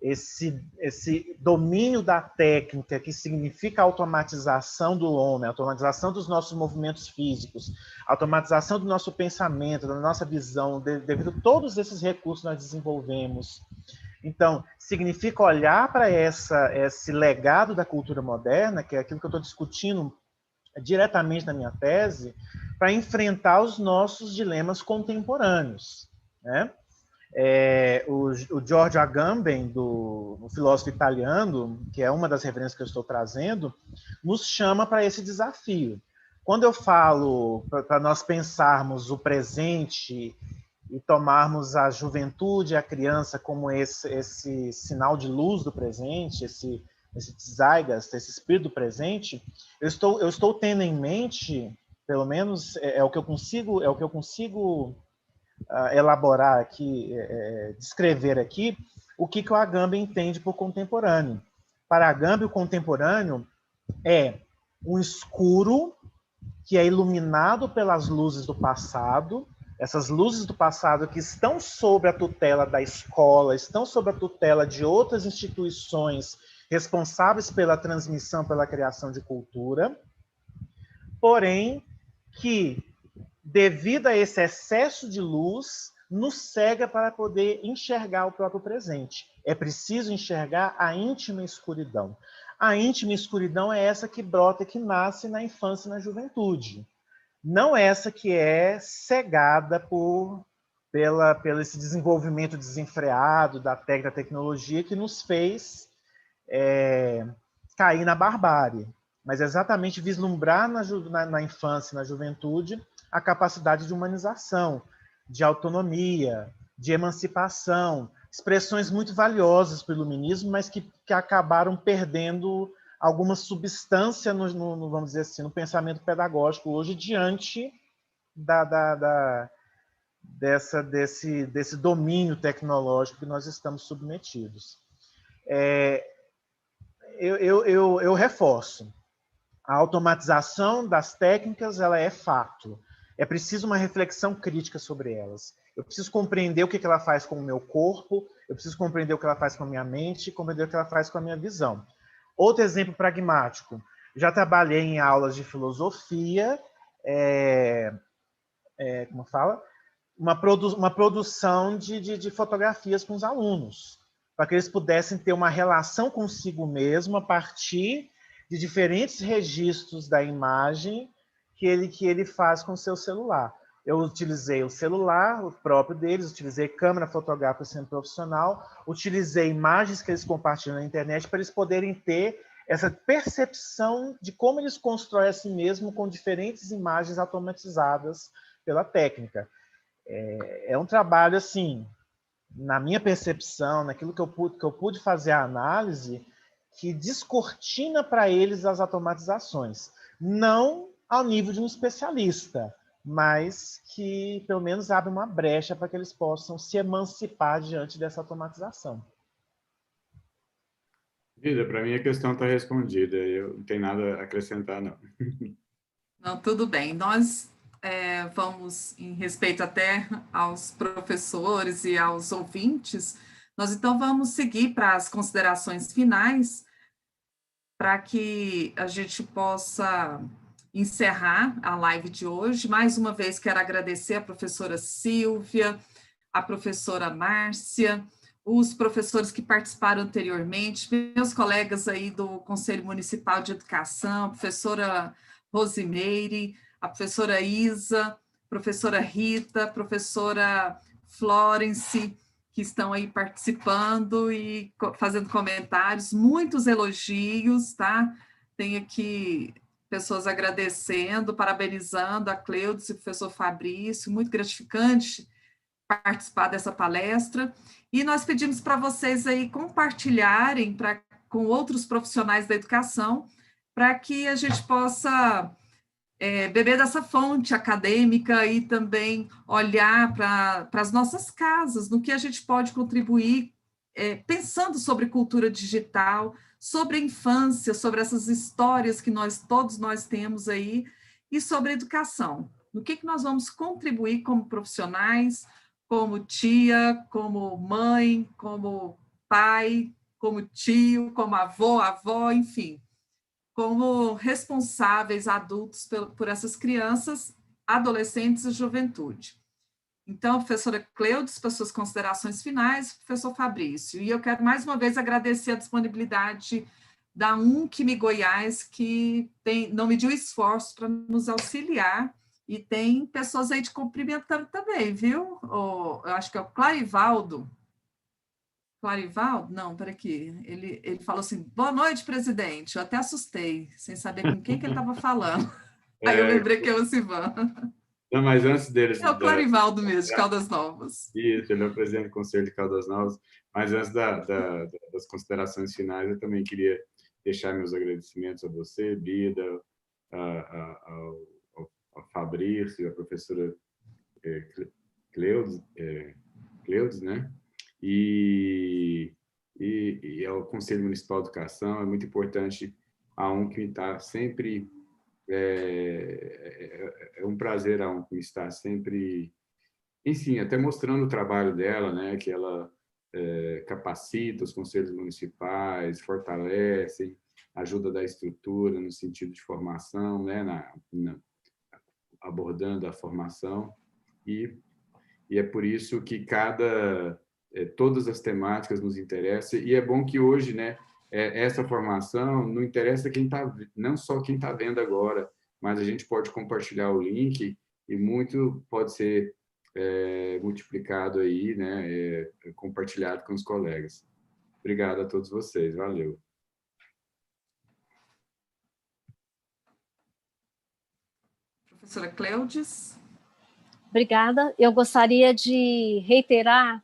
esse domínio da técnica, que significa a automatização do homem, a automatização dos nossos movimentos físicos, a automatização do nosso pensamento, da nossa visão, devido a todos esses recursos que nós desenvolvemos. Então, significa olhar para esse legado da cultura moderna, que é aquilo que eu estou discutindo diretamente na minha tese, para enfrentar os nossos dilemas contemporâneos, né? O Giorgio Agamben, o filósofo italiano, que é uma das referências que eu estou trazendo, nos chama para esse desafio. Quando eu falo para nós pensarmos o presente e tomarmos a juventude, a criança como esse sinal de luz do presente, esse Zeitgeist, esse espírito do presente, eu estou tendo em mente, pelo menos é o que eu consigo elaborar aqui, descrever aqui, o que o Agamben entende por contemporâneo. Para Agamben, o contemporâneo é um escuro que é iluminado pelas luzes do passado, essas luzes do passado que estão sob a tutela da escola, estão sob a tutela de outras instituições responsáveis pela transmissão, pela criação de cultura, porém que, devido a esse excesso de luz, nos cega para poder enxergar o próprio presente. É preciso enxergar a íntima escuridão. A íntima escuridão é essa que brota, que nasce na infância e na juventude. Não essa que é cegada pelo esse desenvolvimento desenfreado da tecnologia que nos fez cair na barbárie. Mas exatamente vislumbrar na infância e na juventude a capacidade de humanização, de autonomia, de emancipação, expressões muito valiosas para o iluminismo, mas que acabaram perdendo alguma substância vamos dizer assim, no pensamento pedagógico hoje, diante desse domínio tecnológico que nós estamos submetidos. Eu reforço. A automatização das técnicas, ela é fato. É preciso uma reflexão crítica sobre elas. Eu preciso compreender o que ela faz com o meu corpo, eu preciso compreender o que ela faz com a minha mente, compreender o que ela faz com a minha visão. Outro exemplo pragmático. Já trabalhei em aulas de filosofia, como fala? Uma produção de fotografias com os alunos, para que eles pudessem ter uma relação consigo mesmo a partir de diferentes registros da imagem que ele faz com o seu celular. Eu utilizei o celular, o próprio deles, utilizei câmera fotográfica sendo profissional, utilizei imagens que eles compartilham na internet para eles poderem ter essa percepção de como eles constroem a si mesmo com diferentes imagens automatizadas pela técnica. É um trabalho, assim, na minha percepção, naquilo que eu pude fazer a análise, que descortina para eles as automatizações. Não ao nível de um especialista, mas que pelo menos abre uma brecha para que eles possam se emancipar diante dessa automatização. Vida, para mim a questão está respondida, eu não tenho nada a acrescentar, não. Não, tudo bem. Nós vamos, em respeito até aos professores e aos ouvintes, nós então vamos seguir para as considerações finais, para que a gente possa encerrar a live de hoje. Mais uma vez, quero agradecer a professora Silvia, a professora Márcia, os professores que participaram anteriormente, meus colegas aí do Conselho Municipal de Educação, a professora Rosimeire, a professora Isa, professora Rita, professora Florence, que estão aí participando e fazendo comentários, muitos elogios, tá? Tem aqui pessoas agradecendo, parabenizando a Cleudes e o professor Fabrício, muito gratificante participar dessa palestra, e nós pedimos para vocês aí compartilharem com outros profissionais da educação, para que a gente possa beber dessa fonte acadêmica e também olhar para as nossas casas, no que a gente pode contribuir, pensando sobre cultura digital, sobre a infância, sobre essas histórias que todos nós temos aí, e sobre a educação. No que nós vamos contribuir como profissionais, como tia, como mãe, como pai, como tio, como avó, enfim, como responsáveis adultos por essas crianças, adolescentes e juventude. Então, professora Cleudes, para suas considerações finais, professor Fabrício. E eu quero mais uma vez agradecer a disponibilidade da UNCM Goiás, que não mediu esforço para nos auxiliar, e tem pessoas aí te cumprimentando também, viu? Eu acho que é o Clarivaldo. Clarivaldo? Não, peraí aqui. Ele falou assim, boa noite, presidente. Eu até assustei, sem saber com quem que ele estava falando. Aí eu lembrei que é o Sivan. Não, mas antes deles... É o Clarivaldo mesmo, de Caldas Novas. Isso, ele é o presidente do Conselho de Caldas Novas. Mas antes das considerações finais, eu também queria deixar meus agradecimentos a você, Bida, ao Fabrício, a professora Cleudes, né? E ao Conselho Municipal de Educação. É muito importante a UNCM estar sempre... É um prazer a UNCM estar sempre... Enfim, até mostrando o trabalho dela, né? Que ela capacita os conselhos municipais, fortalece, ajuda a dar estrutura no sentido de formação, né? Abordando a formação. E é por isso que todas as temáticas nos interessam, e é bom que hoje, né, essa formação não interessa não só quem está vendo agora, mas a gente pode compartilhar o link e muito pode ser multiplicado aí, né, compartilhado com os colegas. Obrigado a todos vocês, valeu. Professora Cleudes. Obrigada. Eu gostaria de reiterar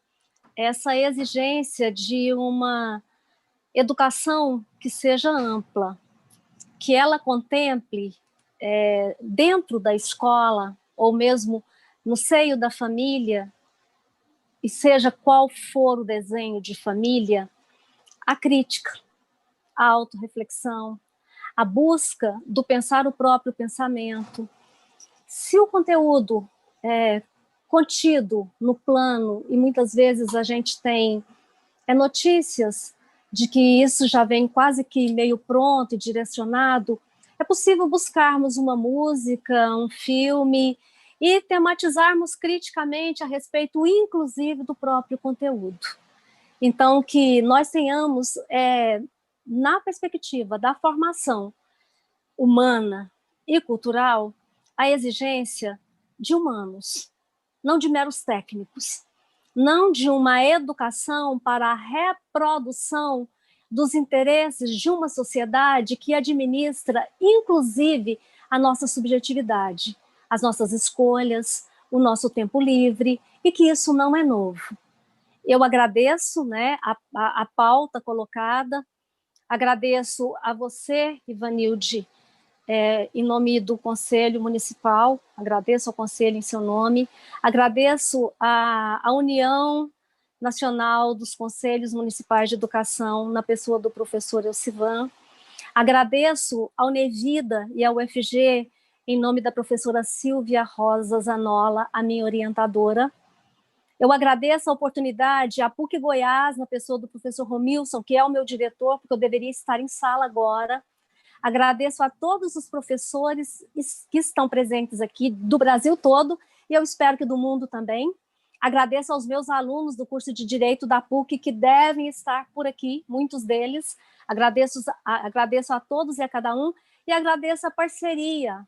essa exigência de uma educação que seja ampla, que ela contemple dentro da escola, ou mesmo no seio da família, e seja qual for o desenho de família, a crítica, a autorreflexão, a busca do pensar o próprio pensamento. Se o conteúdo é contido no plano, e muitas vezes a gente tem notícias de que isso já vem quase que meio pronto e direcionado, é possível buscarmos uma música, um filme e tematizarmos criticamente a respeito, inclusive, do próprio conteúdo. Então, que nós tenhamos, na perspectiva da formação humana e cultural, a exigência de humanos, não de meros técnicos, não de uma educação para a reprodução dos interesses de uma sociedade que administra, inclusive, a nossa subjetividade, as nossas escolhas, o nosso tempo livre, e que isso não é novo. Eu agradeço, né, a pauta colocada, agradeço a você, Ivanilde, em nome do Conselho Municipal, agradeço ao Conselho em seu nome, agradeço à União Nacional dos Conselhos Municipais de Educação, na pessoa do professor Elcivan, agradeço ao Nevida e ao UFG, em nome da professora Silvia Rosa Zanola, a minha orientadora. Eu agradeço a oportunidade à PUC Goiás, na pessoa do professor Romilson, que é o meu diretor, porque eu deveria estar em sala agora. Agradeço a todos os professores que estão presentes aqui, do Brasil todo, e eu espero que do mundo também. Agradeço aos meus alunos do curso de Direito da PUC, que devem estar por aqui, muitos deles. Agradeço a todos e a cada um, e agradeço a parceria.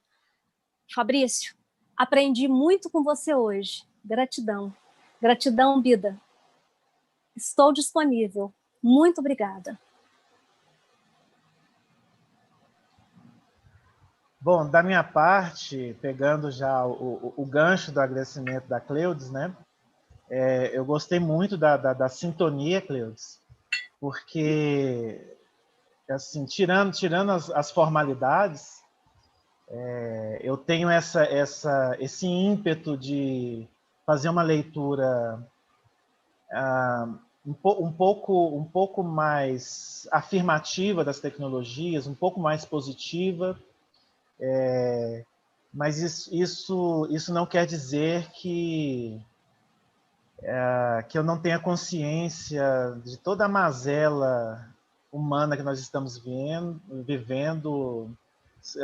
Fabrício, aprendi muito com você hoje. Gratidão. Gratidão, Bida. Estou disponível. Muito obrigada. Bom, da minha parte, pegando já o gancho do agradecimento da Cleudes, né? Eu gostei muito da sintonia, Cleudes, porque, assim, tirando as formalidades, eu tenho esse ímpeto de fazer uma leitura um pouco mais afirmativa das tecnologias, um pouco mais positiva. Mas isso não quer dizer que eu não tenha consciência de toda a mazela humana que nós estamos vivendo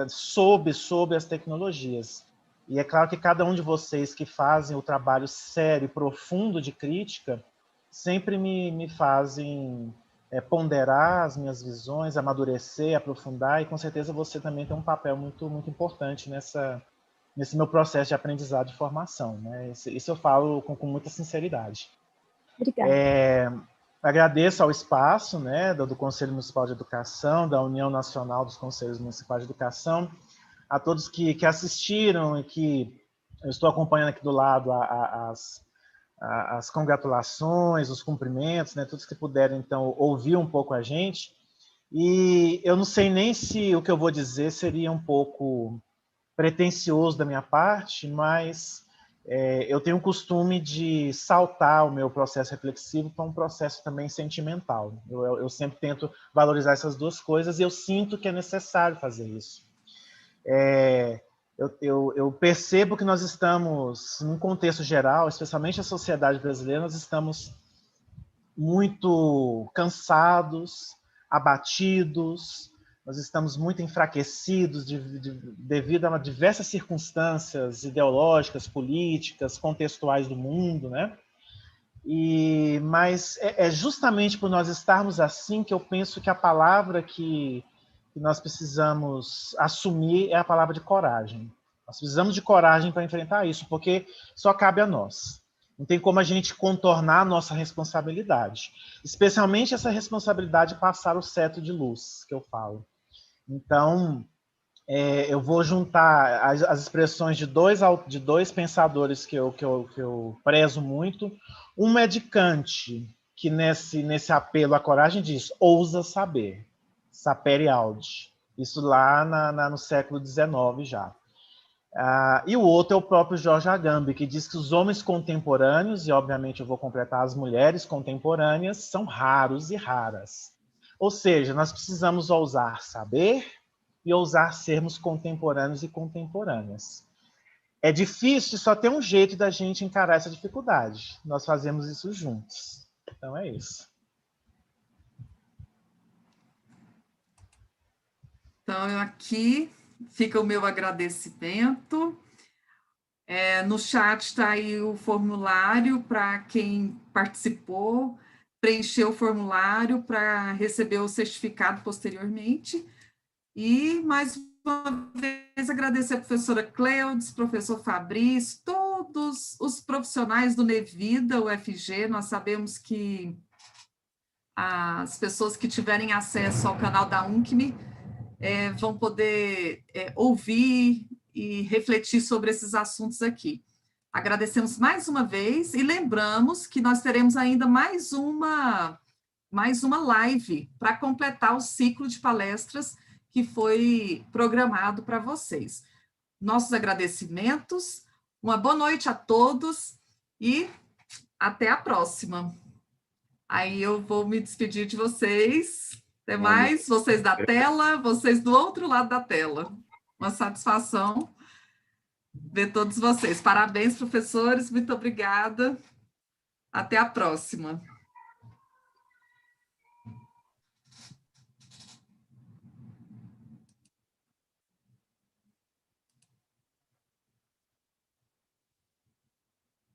sob as tecnologias. E é claro que cada um de vocês que fazem o trabalho sério e profundo de crítica sempre me fazem ponderar as minhas visões, amadurecer, aprofundar, e com certeza você também tem um papel muito, muito importante nesse meu processo de aprendizado e formação, né? Isso eu falo com muita sinceridade. Obrigada. Agradeço ao espaço, né, do Conselho Municipal de Educação, da União Nacional dos Conselhos Municipais de Educação, a todos que assistiram e que eu estou acompanhando aqui do lado as congratulações, os cumprimentos, né? Todos que puderem, então, ouvir um pouco a gente. E eu não sei nem se o que eu vou dizer seria um pouco pretensioso da minha parte, mas eu tenho o costume de saltar o meu processo reflexivo para um processo também sentimental. Eu sempre tento valorizar essas duas coisas e eu sinto que é necessário fazer isso. Eu percebo que nós estamos, num contexto geral, especialmente a sociedade brasileira, nós estamos muito cansados, abatidos, nós estamos muito enfraquecidos devido a diversas circunstâncias ideológicas, políticas, contextuais do mundo, né? Mas é justamente por nós estarmos assim que eu penso que a palavra que nós precisamos assumir é a palavra de coragem. Nós precisamos de coragem para enfrentar isso, porque só cabe a nós. Não tem como a gente contornar a nossa responsabilidade. Especialmente essa responsabilidade de passar o cetro de luz, que eu falo. Então, eu vou juntar as expressões de dois pensadores que eu prezo muito. Um é de Kant, que nesse apelo à coragem diz, ousa saber, sapere aude. Isso lá no século XIX já. E o outro é o próprio George Agamben, que diz que os homens contemporâneos, e obviamente eu vou completar as mulheres contemporâneas, são raros e raras. Ou seja, nós precisamos ousar saber e ousar sermos contemporâneos e contemporâneas. É difícil, só tem um jeito da gente encarar essa dificuldade. Nós fazemos isso juntos. Então é isso. Então, aqui fica o meu agradecimento. No chat está aí o formulário para quem participou, preencher o formulário para receber o certificado posteriormente. E, mais uma vez, agradecer a professora Cleudes, professor Fabrício, todos os profissionais do Nevida, UFG. Nós sabemos que as pessoas que tiverem acesso ao canal da UNCME vão poder ouvir e refletir sobre esses assuntos aqui. Agradecemos mais uma vez e lembramos que nós teremos ainda mais uma live para completar o ciclo de palestras que foi programado para vocês. Nossos agradecimentos, uma boa noite a todos e até a próxima. Aí eu vou me despedir de vocês. Até mais, vocês da tela, vocês do outro lado da tela. Uma satisfação ver todos vocês. Parabéns, professores, muito obrigada. Até a próxima.